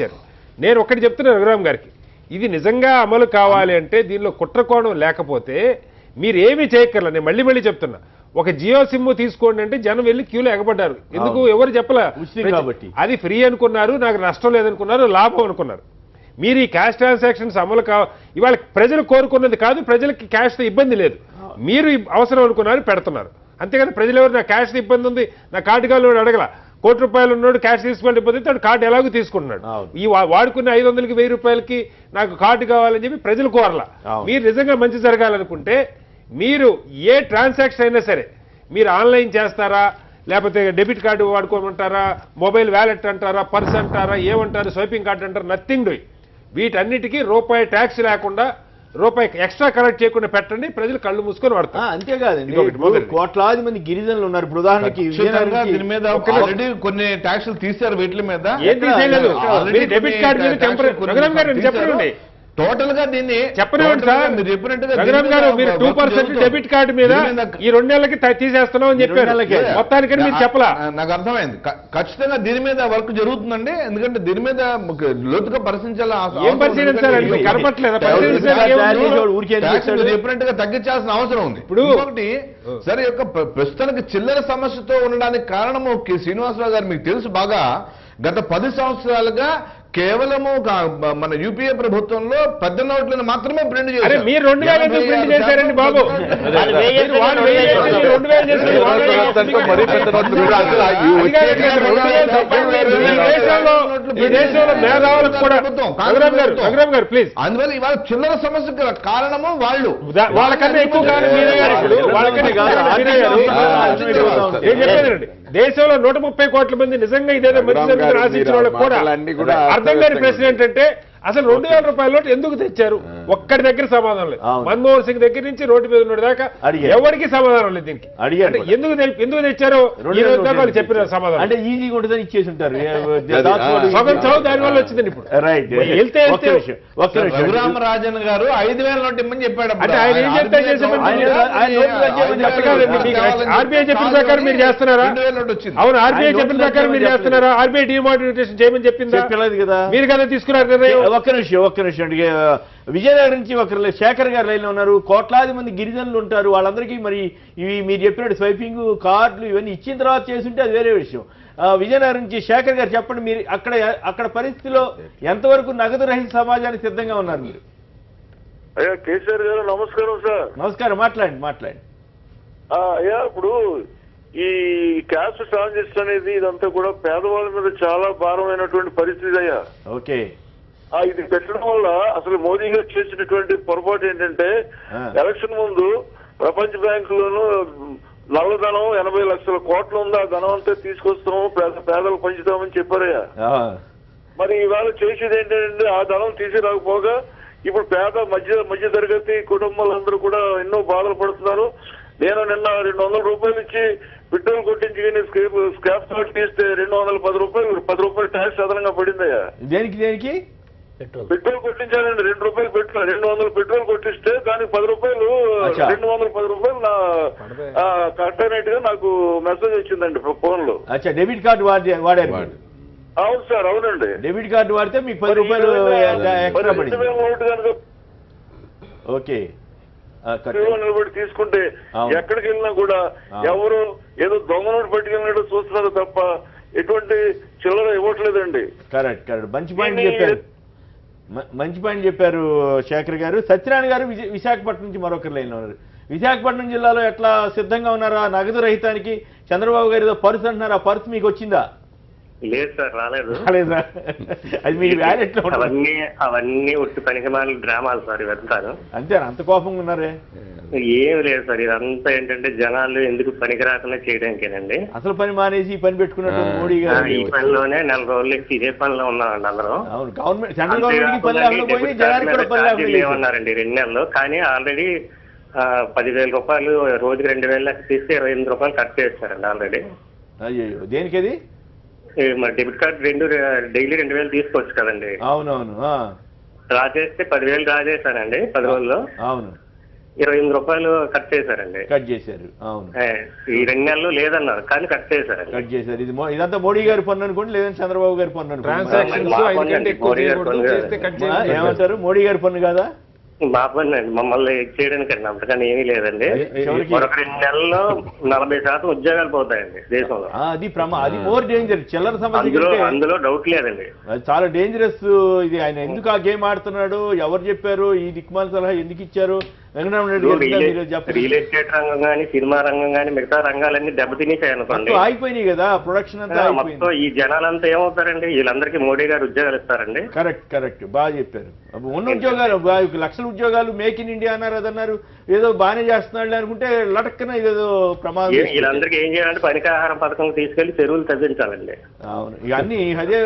నేను ఒక్కటి చెప్తున్నా రఘురామ్ గారికి, ఇది నిజంగా అమలు కావాలి అంటే దీనిలో కుట్రకోణం లేకపోతే మీరు ఏమీ చేయక్కర్లా. నేను మళ్ళీ చెప్తున్నా, ఒక జియో సిమ్ తీసుకోండి అంటే జనం వెళ్ళి క్యూలో ఎగబడ్డారు. ఎందుకు? ఎవరు చెప్పలా. అది ఫ్రీ అనుకున్నారు, నాకు నష్టం లేదనుకున్నారు, లాభం అనుకున్నారు. మీరు ఈ క్యాష్ ట్రాన్సాక్షన్స్ అమలు ఇవాళ ప్రజలు కోరుకున్నది కాదు, ప్రజలకి క్యాష్తో ఇబ్బంది లేదు, మీరు అవసరం అనుకున్నారు పెడుతున్నారు. అంతేకాదు ప్రజలు ఎవరు నా క్యాష్తో ఇబ్బంది ఉంది, నా కార్డు కావాలి అడగల. ₹1,00,000 ఉన్నాడు క్యాష్ తీసుకోవాలి ఇబ్బంది, తను కార్డు ఎలాగో తీసుకుంటున్నాడు. ఈ వాడుకున్న 500కి 1000 రూపాయలకి నాకు కార్డు కావాలని చెప్పి ప్రజలు కోరలా. మీరు నిజంగా మంచి జరగాలనుకుంటే మీరు ఏ ట్రాన్సాక్షన్ అయినా సరే మీరు ఆన్లైన్ చేస్తారా, లేకపోతే డెబిట్ కార్డు వాడుకోమంటారా, మొబైల్ వ్యాలెట్ అంటారా, పర్స్ అంటారా, ఏమంటారు, స్వైపింగ్ కార్డు అంటారు, నథింగ్ డూయింగ్. వీటన్నిటికీ రూపాయి ట్యాక్స్ లేకుండా, రూపాయి ఎక్స్ట్రా కలెక్ట్ చేయకుండా పెట్టండి, ప్రజలు కళ్ళు మూసుకొని వాడతారు. అంతేకాదండి, కోట్లాది మంది గిరిజనులు ఉన్నారు. ఇప్పుడు ఉదాహరణకి దీని మీద ఆల్రెడీ కొన్ని ట్యాక్సులు తీశారు. వీటి మీద ఏం తీసేయలేదు. డెబిట్ కార్డు మీద చెప్పండి, టోటల్ గా దీన్ని చెప్పనివ్వండి సార్. మీరు చెప్పినట్టుగా రఘురామ్ గారు మీరు 2% డెబిట్ కార్డు మీద ఈ 2 నెలలకి తీసేస్తున్నాం అని చెప్పారు. మొత్తానికి మీరు చెప్పలా. నాకు అర్థమైంది. ఖచ్చితంగా దీని మీద వర్క్ జరుగుతుందండి. ఎందుకంటే దీని మీద లోతుగా పరిశీలించాలి. ఏం పరిశీలించాలండి? కనపట్లేదా? చెప్పినట్టుగా తగ్గించాల్సిన అవసరం ఉంది. ఇప్పుడు ఒకటి సరే యొక్క ప్రస్తుతానికి చిల్లర సమస్యతో ఉండడానికి కారణము శ్రీనివాసరావు గారు మీకు తెలుసు బాగా, గత 10 సంవత్సరాలుగా కేవలము మన యూపీఏ ప్రభుత్వంలో 10 నోట్లను మాత్రమే ప్రింట్ చేశారు. మీరు 2000 ప్రింట్ చేశారండి బాబు. ప్లీజ్. అందువల్ల ఇవాళ చిల్లర సమస్యకు కారణము వాళ్ళు, వాళ్ళకన్నా ఎక్కువ ఏం చెప్పేదండి. దేశంలో 130 కోట్ల మంది నిజంగా ఇదేదో మంచి జరుగుతుంది ఆశించిన వాళ్ళకి కూడా అర్థం కాని ప్రశ్న ఏంటంటే, అసలు 2,000 రూపాయల నోటు ఎందుకు తెచ్చారు? ఒక్కడి దగ్గర సమాధానం లేదు. మన్మోహన్ సింగ్ దగ్గర నుంచి రోడ్డు మీద ఉన్న దాకా ఎవరికి సమాధానం లేదు దీనికి. ఎందుకు తెచ్చారో వాళ్ళు చెప్పిన సమాధానం అంటే ఈజీగా ఉంటుందని ఇచ్చేసి ఉంటారు. సగం చదువు దాని వల్ల వచ్చిందండి. ఇప్పుడు రఘురామరాజన్ గారు 5,000 నోటు ఇమ్మని చెప్పాడు. అంటే ఆయన ఏం చెప్తే ఆర్బీఐ చెప్పిన ప్రకారం మీరు చేస్తున్నారా? అవును, ఆర్బీఐ చెప్పిన ప్రకారం మీరు చేస్తున్నారా? ఆర్బీఐ డిమానిటైజేషన్ చేయమని చెప్పిందా? మీరు కదా తీసుకున్నారు నిర్ణయం. ఒక్క నిమిషం విజయనగరం నుంచి ఒకరు శేఖర్ గారు లైన్లో ఉన్నారు. కోట్లాది మంది గిరిజనులు ఉంటారు. వాళ్ళందరికీ మరి ఇవి మీరు చెప్పినట్టు స్వైపింగ్ కార్డులు ఇవన్నీ ఇచ్చిన తర్వాత చేస్తుంటే అది వేరే విషయం. విజయనగరం నుంచి శేఖర్ గారు చెప్పండి, మీరు అక్కడ పరిస్థితిలో ఎంతవరకు నగదు రహిత సమాజానికి సిద్ధంగా ఉన్నారు మీరు? అయ్యా కేసీఆర్ గారు నమస్కారం సార్. నమస్కారం, మాట్లాడండి. అయ్యా ఇప్పుడు ఈ క్యాష్ ట్రాన్సాక్షన్ అనేది ఇదంతా కూడా పేదవాళ్ళ మీద చాలా భారమైనటువంటి పరిస్థితి అయ్యా. ఓకే. ఇది పెట్టడం వల్ల అసలు మోదీ గారు చేసినటువంటి పొరపాటు ఏంటంటే ఎలక్షన్ ముందు ప్రపంచ బ్యాంకులోనూ నల్లధనం 80 లక్షల కోట్లు ఉంది, ఆ ధనం అంతా తీసుకొస్తాము పేదలు పంచుతామని చెప్పారయ్యా. మరి ఇవాళ చేసేది ఏంటంటే ఆ ధనం తీసుకురాకపోగా ఇప్పుడు పేద మధ్య తరగతి కుటుంబాలందరూ కూడా ఎన్నో బాధలు పడుతున్నారు. నేను నిన్న 200 రూపాయలు ఇచ్చి పెట్రోల్ కొట్టించి స్క్రాప్ కార్డ్ తీస్తే 210 రూపాయలు 10 రూపాయలు ట్యాక్స్ అదనంగా పడిందయ్యా. దేనికి పెట్రోల్ కొట్టించాలండి, 2 రూపాయలు పెట్రోల్ 200 పెట్రోల్ కొట్టిస్తే దానికి 10 రూపాయలు 210 రూపాయలు నా కట్ అయినట్టుగా నాకు మెసేజ్ వచ్చిందండి ఫోన్ లో. డెబిట్ కార్డు వాడారు? అవును సార్, అవునండి. డెబిట్ కార్డు వాడితే మీకు 10 రూపాయలు ఎక్స్ట్రా పడింది. ఓకే, నిలబడి తీసుకుంటే ఎక్కడికి వెళ్ళినా కూడా ఎవరు ఏదో దొంగ నోటు పట్టుకెళ్ళినట్టు చూస్తున్నారు తప్ప ఎటువంటి చిల్లర ఇవ్వట్లేదండి. కరెక్ట్. మంచి పాయింట్ చెప్పారు శేఖర్ గారు. సత్యనారాయణ గారు విశాఖపట్నం నుంచి మరొకరు లైన్ ఉన్నారు. విశాఖపట్నం జిల్లాలో ఎట్లా సిద్ధంగా ఉన్నారా నగదు రహితానికి? చంద్రబాబు గారు ఏదో పర్సు అంటున్నారు, ఆ పర్సు మీకు వచ్చిందా? లేదు సార్, రాలేదు. అది మీ వ్యాలెట్ లో అవన్నీ ఒట్టి పనికిమాలి డ్రామాలు సార్ ఇవంతాను. అంతే, అంత కోపంగా ఉన్నారే? ఏం లేదు సార్, ఇదంతా ఏంటంటే జనాలు ఎందుకు పనికి రాకుండా చేయడానికేనండి. అసలు పని మానేసి ఈ పని పెట్టుకున్నట్టు మోడీ గారు ఈ పనిలోనే 4 రోజులు ఇదే పనిలో ఉన్నారండి అందరూ. అవును, గవర్నమెంట్ సెంట్రల్ గవర్నమెంట్ కి పని లేకుండా పోయి జనానికి కూడా పని లేకుండా ఉన్నారండి 2 నెలలు. కానీ ఆల్రెడీ 10,000 రూపాయలు రోజుకి 2,000 లెక్క తీస్తే 28 రూపాయలు కట్ చేస్తారండి ఆల్రెడీ. అయ్యో, దేనికది? మరి డెబిట్ కార్డు డైలీ 2,000 తీసుకోవచ్చు కదండి. అవునవును, డ్రా చేస్తే 10,000 డ్రా చేశారండి 10 రోజుల్లో. అవును, 28 రూపాయలు కట్ చేశారండి. కట్ చేశారు. అవును, ఈ 2 నెలలు లేదన్నారు కానీ కట్ చేశారు. ఇదంతా మోడీ గారి పన్ను అనుకోండి, లేదంటే చంద్రబాబు గారి పన్ను అనుకోండి. ఏమంటారు, మోడీ గారి పన్ను కాదా? మా పని అండి, మమ్మల్ని చేయడానికండి, అంతకని ఏమీ లేదండి. ఒక 2 నెలల్లో 40% ఉద్యోగాలు పోతాయండి దేశంలో. అది మోర్ డేంజర్. చిల్లర సమస్య అందులో డౌట్ లేదండి. చాలా డేంజరస్ ఇది. ఆయన ఎందుకు ఆ గేమ్ ఆడుతున్నాడు, ఎవరు చెప్పారు, ఈ దిక్మాల సలహా ఎందుకు ఇచ్చారు? రియల్ ఎస్టేట్ రంగం కానీ సినిమా రంగం కానీ మిగతా రంగాలన్నీ దెబ్బతినేసాయి అనుకోండి, ఆగిపోయినాయి కదా, ప్రొడక్షన్ అంతా. మొత్తం ఈ జనాలంతా ఏమవుతారండి, వీళ్ళందరికీ మోడీ గారు ఉద్యోగాలు ఇస్తారండి. కరెక్ట్, బాగా చెప్పారు. ఉన్న ఉద్యోగాలు లక్షల ఉద్యోగాలు మేక్ ఇన్ ఇండియా అన్నారు, అదన్నారు, ఏదో బాగానే చేస్తున్నాడు అనుకుంటే లటక్కన ఇదేదో ప్రమాదం. వీళ్ళందరికీ ఏం చేయాలంటే పనికాహారం పథకం తీసుకెళ్లి చెరువులు తగ్గించాలండి. అవును, ఇవన్నీ అదే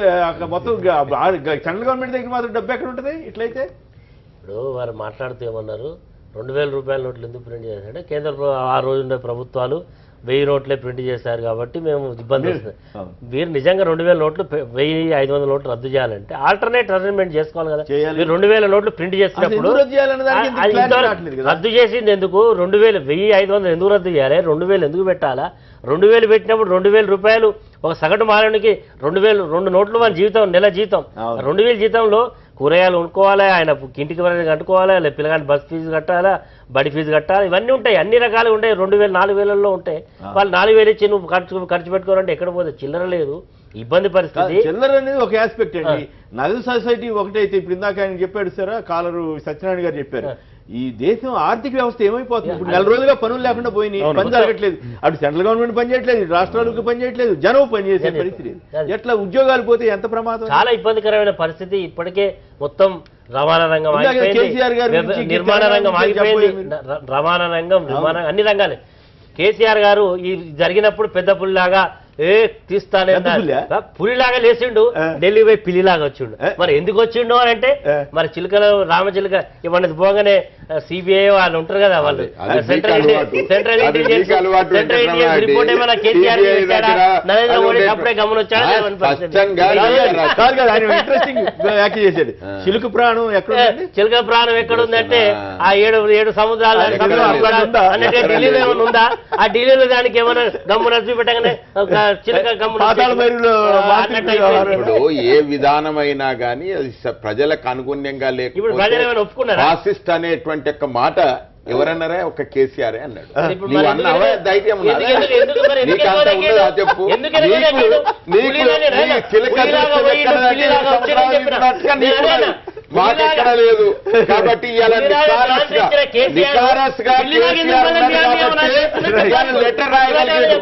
మొత్తం సెంట్రల్ గవర్నమెంట్ దగ్గర మాత్రం డబ్బు ఎక్కడ ఉంటుంది ఇట్లయితే? ఇప్పుడు వారు మాట్లాడుతూ ఏమన్నారు, 2,000 రూపాయల నోట్లు ఎందుకు ప్రింట్ చేశారంటే కేంద్ర ఆ రోజు ఉండే ప్రభుత్వాలు 1000 నోట్లే ప్రింట్ చేశారు కాబట్టి మేము ఇబ్బంది వస్తుంది. మీరు నిజంగా 2,000 నోట్లు 1,500 నోట్లు రద్దు చేయాలంటే ఆల్టర్నేట్ అరేంజ్మెంట్ చేసుకోవాలి కదా. మీరు 2,000 నోట్లు ప్రింట్ చేసినప్పుడు రద్దు చేసింది ఎందుకు? 1,500 ఎందుకు రద్దు చేయాలి? 2,000 ఎందుకు పెట్టాలా? 2,000 పెట్టినప్పుడు 2,000 రూపాయలు ఒక సగటు మానవునికి 2,000 నోట్లు మన జీవితం, నెల జీతం. 2,000 జీతంలో కూరగాయలు కొనుక్కోవాలి, ఆయన ఇంటికి కట్టుకోవాలి, లేదా పిల్లగాని బస్ ఫీజు కట్టాలా, బడి ఫీజు కట్టాలి, ఇవన్నీ ఉంటాయి, అన్ని రకాలు ఉంటాయి. 2,000 4,000లో ఉంటాయి. వాళ్ళు 4,000 ఇచ్చి నువ్వు ఖర్చు పెట్టుకోవాలంటే ఎక్కడ పోతే చిల్లర లేదు, ఇబ్బంది పరిస్థితి. చిల్లర అనేది ఒక ఆస్పెక్ట్ అండి. నగదు సొసైటీ ఒకటైతే ఇప్పుడు ఇందాక ఆయన చెప్పాడు సార్, కాలరు సత్యనారాయణ గారు చెప్పారు, ఈ దేశం ఆర్థిక వ్యవస్థ ఏమైపోతుంది? ఇప్పుడు 4 రోజులుగా పనులు లేకుండా పోయినాయి, పని జరగట్లేదు. అటు సెంట్రల్ గవర్నమెంట్ పని చేయట్లేదు, రాష్ట్రాలకు పని చేయట్లేదు, జనం పని చేసే పరిస్థితి. ఎట్లా ఉద్యోగాలు పోతే ఎంత ప్రమాదం? చాలా ఇబ్బందికరమైన పరిస్థితి. ఇప్పటికే మొత్తం రవాణా రంగం ఆగిపోయింది, నిర్మాణ రంగం ఆగిపోయింది, రవాణా రంగం, నిర్మాణ అన్ని రంగాలే. కేసీఆర్ గారు ఈ జరిగినప్పుడు పెద్ద పులిలాగా తీస్తానే పులిలాగా లేచిండు, ఢిల్లీ పోయి పిల్లిలాగా వచ్చిండు. మరి ఎందుకు వచ్చిండు అని అంటే మరి చిలుకలు రామచిలుక ఇవన్నీ పోగానే సిబిఐ వాళ్ళు ఉంటారు కదా, వాళ్ళు సెంట్రల్ ఇంటెలిజెన్స్ రిపోర్ట్ ఏమైనా కేసీఆర్ నరేంద్ర మోడీ అప్పుడే గమనించాడు. చిలుక ప్రాణం ఎక్కడుందంటే ఆ 7 సముద్రాలు ఢిల్లీలో ఏమైనా ఉందా? ఆ ఢిల్లీలో దానికి ఏమైనా గమ్మున చూపెట్టగానే ఇప్పుడు ఏ విధానమైనా కానీ అది ప్రజలకు అనుగుణ్యంగా లేకపోతే ఫాసిస్ట్ అనేటువంటి ఒక మాట ఎవరన్నారా? ఒక కేసీఆర్ అన్నాడు. నువ్వు అన్నావా? ధైర్యం నీకంత ఉండదా చెప్పు? మాకెక్కడ లేదు. కాబట్టి ఇవాళ నికారస్గా లెటర్ రాయగలిగారు.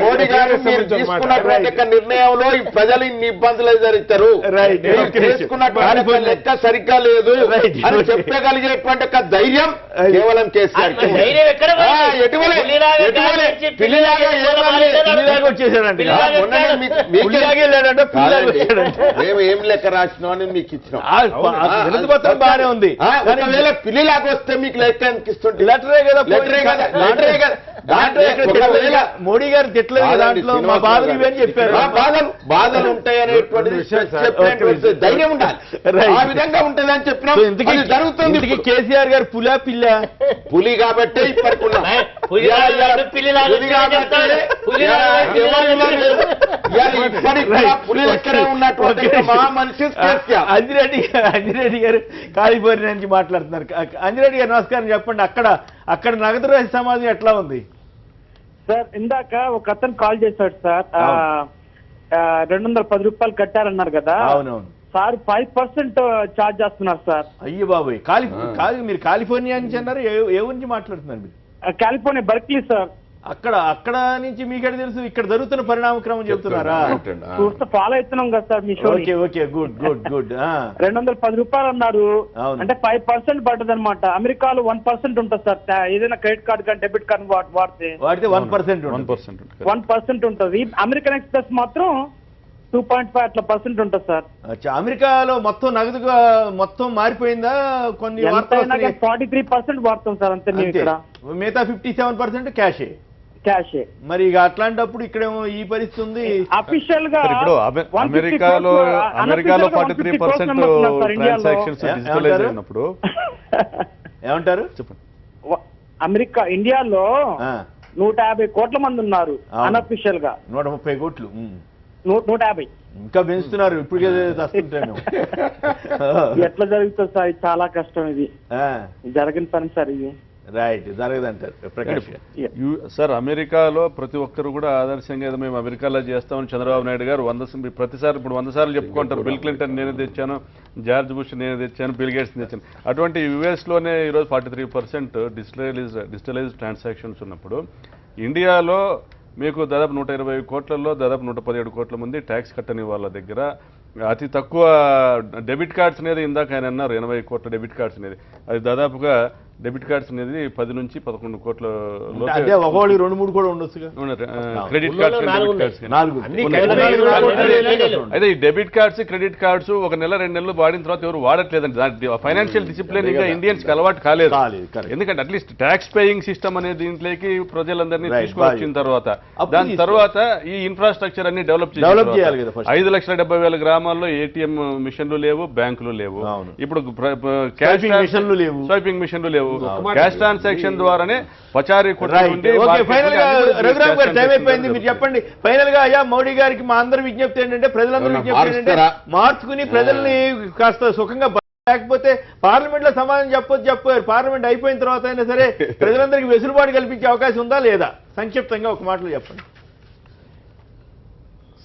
మోడీ గారు మీరు తీసుకున్నటువంటి నిర్ణయంలో ఈ ప్రజలు ఇన్ని ఇబ్బందులు ఎదురిస్తారు, తీసుకున్నటువంటి లెక్క సరిగ్గా లేదు అని చెప్పగలిగేటువంటి ఒక ధైర్యం కేవలం కేసీఆర్. మేము ఏం లెక్క రాసినాం అని మీకు ఇచ్చినాం. బాగానే ఉంది. ఒకవేళ పిల్లిలాగా వస్తే మీకు లెక్క ఎందుకు ఇస్తుంటే లెటరే కదా. మోడీ గారు తిట్టలేదు దాంట్లో మా బాధలు ఇవని చెప్పారు. బాధలు ఉంటాయనేటువంటి ధైర్యం ఉండాలి. ఆ విధంగా ఉంటుంది అని చెప్పినా జరుగుతుంది. కేసీఆర్ గారు పులా పిల్ల పులి కాబట్టి ఇప్పటికున్నాం. పులి లెక్కనే ఉన్నటువంటి మహా మనిషి అంజిరెడ్డి గారు కాలిపోయిన నుంచి మాట్లాడుతున్నారు. అంజిరెడ్డి గారు నమస్కారం. చెప్పండి, అక్కడ నగదు రహిత సమాజం ఎట్లా ఉంది సార్? ఇందాక ఒక అతను కాల్ చేశాడు సార్, 210 రూపాయలు కట్టారన్నారు కదా. అవునవును సార్ 5% ఛార్జ్ చేస్తున్నారు సార్. అయ్యో బాబోయ్. మీరు కాలిఫోర్నియా నుంచి అన్నారు, ఏ ఊరి నుంచి మాట్లాడుతున్నారు మీరు? California Berkeley sir. అక్కడ నుంచి మీకెడ తెలుసు ఇక్కడ జరుగుతున్న పరిణామక్రమం చెప్తున్నారా? చూస్తే ఫాలో అవుతున్నాం కదా సార్ మీ షో. ఓకే గుడ్ 210 రూపాయలు అన్నారు అంటే 5% పడ్డది అనమాట. అమెరికాలో 1% ఉంటుంది సార్. ఏదైనా క్రెడిట్ కార్డు కానీ డెబిట్ కార్డు వాడితే 1% ఉంటుంది. అమెరికన్ ఎక్స్ప్రెస్ మాత్రం 2.5 అట్లా % ఉంటుంది సార్. అమెరికాలో మొత్తం నగదుగా మొత్తం మారిపోయిందా? కొన్ని 43% వాడతాం సార్ అంతే. మిగతా 57% క్యాషే. మరి ఇక అట్లాంటప్పుడు ఇక్కడేమో ఈ పరిస్థితి ఉంది. అఫీషియల్ గా ఇప్పుడు అమెరికాలో 43% ట్రాన్సాక్షన్స్ డిజిటలైజ్ అయినప్పుడు ఏమంటారు చెప్పండి. అమెరికా ఇండియాలో 150 కోట్ల మంది ఉన్నారు అన్అఫీషియల్ గా. 130 కోట్లు 150 ఇంకా పెంచుతున్నారు ఇప్పుడు వస్తుంటాను. ఎట్లా జరుగుతుంది సార్? చాలా కష్టం ఇది, జరగని పని సార్ ఇది. రైట్, జరగదంటారు ప్రకాష్. సార్ అమెరికాలో ప్రతి ఒక్కరు కూడా ఆదర్శంగా ఏదో మేము అమెరికాలో చేస్తామని చంద్రబాబు నాయుడు గారు ప్రతిసారి ఇప్పుడు 100 సార్లు చెప్పుకుంటారు. బిల్ క్లింటన్ నేనే తెచ్చాను, జార్జ్ బుష్ నేనే తెచ్చాను, బిల్ గేట్స్ తెచ్చాను. అటువంటి యుఎస్లోనే ఈరోజు 43% డిజిటలైజ్డ్ ట్రాన్సాక్షన్స్ ఉన్నప్పుడు ఇండియాలో మీకు దాదాపు 120 కోట్లలో దాదాపు 117 కోట్ల మంది ట్యాక్స్ కట్టని వాళ్ళ దగ్గర అతి తక్కువ డెబిట్ కార్డ్స్ అనేది ఇందాక ఆయన అన్నారు 80 కోట్ల డెబిట్ కార్డ్స్ అనేది. అది దాదాపుగా డెబిట్ కార్డ్స్ అనేది 10 నుంచి 11 కోట్ల ఒకటి 2-3 కూడా ఉండొచ్చు. క్రెడిట్ కార్డ్స్ అయితే ఈ డెబిట్ కార్డ్స్ క్రెడిట్ కార్డ్స్ 1 నెల 2 నెలలు వాడిన తర్వాత ఎవరు వాడట్లేదండి. ఫైనాన్షియల్ డిసిప్లిన్ ఇంకా ఇండియన్స్ కి అలవాటు కాలేదు. ఎందుకంటే అట్లీస్ట్ ట్యాక్స్ పేయింగ్ సిస్టమ్ అనేది దీంట్లోకి ప్రజలందరినీ తీసుకొచ్చిన తర్వాత దాని తర్వాత ఈ ఇన్ఫ్రాస్ట్రక్చర్ అన్ని డెవలప్ చేయాలి. 5,70,000 గ్రామాల్లో ఏటీఎం మిషన్లు లేవు, బ్యాంకులు లేవు. ఇప్పుడు స్వైపింగ్ మిషన్లు లేవు. క్యాష్ ట్రాన్సాక్షన్ ద్వారానే పచారీ అయిపోయింది. మీరు చెప్పండి ఫైనల్ గా. అయ్యా మోడీ గారికి మా అందరి విజ్ఞప్తి ఏంటంటే, ప్రజలందరూ విజ్ఞప్తి ఏంటంటే మార్చుకుని ప్రజల్ని కాస్త సుఖంగా, లేకపోతే పార్లమెంట్ లో సమాధానం చెప్పారు. పార్లమెంట్ అయిపోయిన తర్వాత అయినా సరే ప్రజలందరికీ వెసులుబాటు కల్పించే అవకాశం ఉందా లేదా? సంక్షిప్తంగా ఒక మాటలో చెప్పండి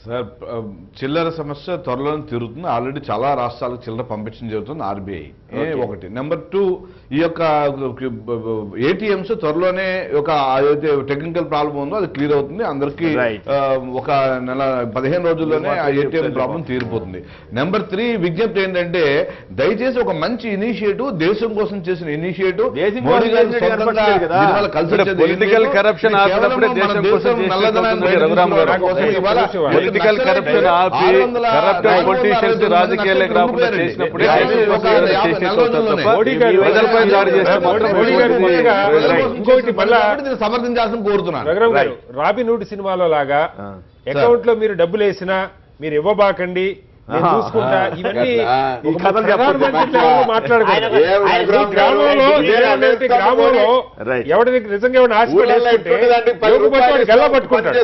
సార్. చిల్లర సమస్య త్వరలోనే తీరుతుంది. ఆల్రెడీ చాలా రాష్ట్రాలకు చిల్లర పంపించడం జరుగుతుంది ఆర్బీఐ. ఒకటి. నెంబర్ 2, ఈ యొక్క ఏటీఎంస్ త్వరలోనే ఒక ఏదైతే టెక్నికల్ ప్రాబ్లం ఉందో అది క్లియర్ అవుతుంది. అందరికీ ఒక నెల 15 రోజుల్లోనే ఆ ఏటీఎం ప్రాబ్లం తీరిపోతుంది. నెంబర్ 3 విజ్ఞప్తి ఏంటంటే, దయచేసి ఒక మంచి ఇనిషియేటివ్, దేశం కోసం చేసిన ఇనిషియేటివ్, మోడీ గారు పొలిటికల్ కరప్షన్ పొలిటికల్ కరప్షన్ ఆపి కరప్టెడ్ పొలిటీషియన్స్ రాజకీయాలకు రాకుండా చేసినప్పుడే ప్రజలపై దాడి చేస్తే మాత్రం ఇంకోటి సమర్థించాల్సిన కోరుతున్నాను. రాబిన్హుడ్ సినిమాలో లాగా అకౌంట్ లో మీరు డబ్బులు వేసినా మీరు ఇవ్వబాకండి, చూసుకుంటా, ఇవన్నీ మాట్లాడకూడదు. గ్రామంలో ఎవరికి నిజంగా గల్లా పట్టుకుంటాడు.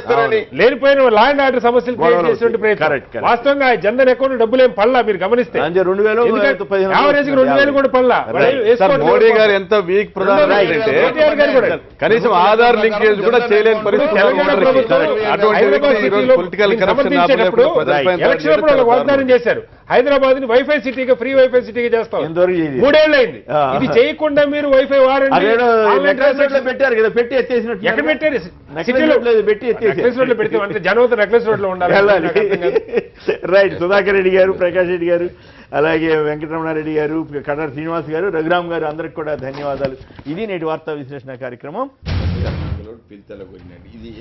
లేనిపోయిన లా అండ్ ఆర్డర్ సమస్యలు క్రియేట్ చేసే ప్రయత్నం. వాస్తవంగా జన్ధన్ అకౌంట్ డబ్బులు ఏం పడలా, మీరు గమనిస్తే యావరేజ్ 2,000 కూడా పడలా. మోడీ గారు ఎంత వీక్ ప్రధాని అంటే కనీసం ఆధార్ లింకేజ్ కూడా చేయలేని పరిస్థితి. పొలిటికల్ కరప్షన్ వాగ్దానం చేశారు హైదరాబాద్ ని వైఫై సిటీగా ఫ్రీ వైఫై సిటీగా చేస్తాం 3 ఏళ్ళు అయింది ఇది చేయకుండా మీరు వైఫై వాడండి పెట్టారు కదా పెట్టి ఎత్తేసినట్టు ఎక్కడ పెట్టారు సిటీలో పెట్టి నెక్లెస్ రోడ్ లో పెడితే అంటే జనంతో నెక్లెస్ రోడ్ లో ఉండాలి రైట్ సుధాకర్ రెడ్డి గారు ప్రకాష్ రెడ్డి గారు అలాగే వెంకటరమణారెడ్డి గారు కడారి శ్రీనివాస్ గారు రఘురామ్ గారు అందరికి కూడా ధన్యవాదాలు ఇది నేటి వార్తా విశ్లేషణ కార్యక్రమం ఇది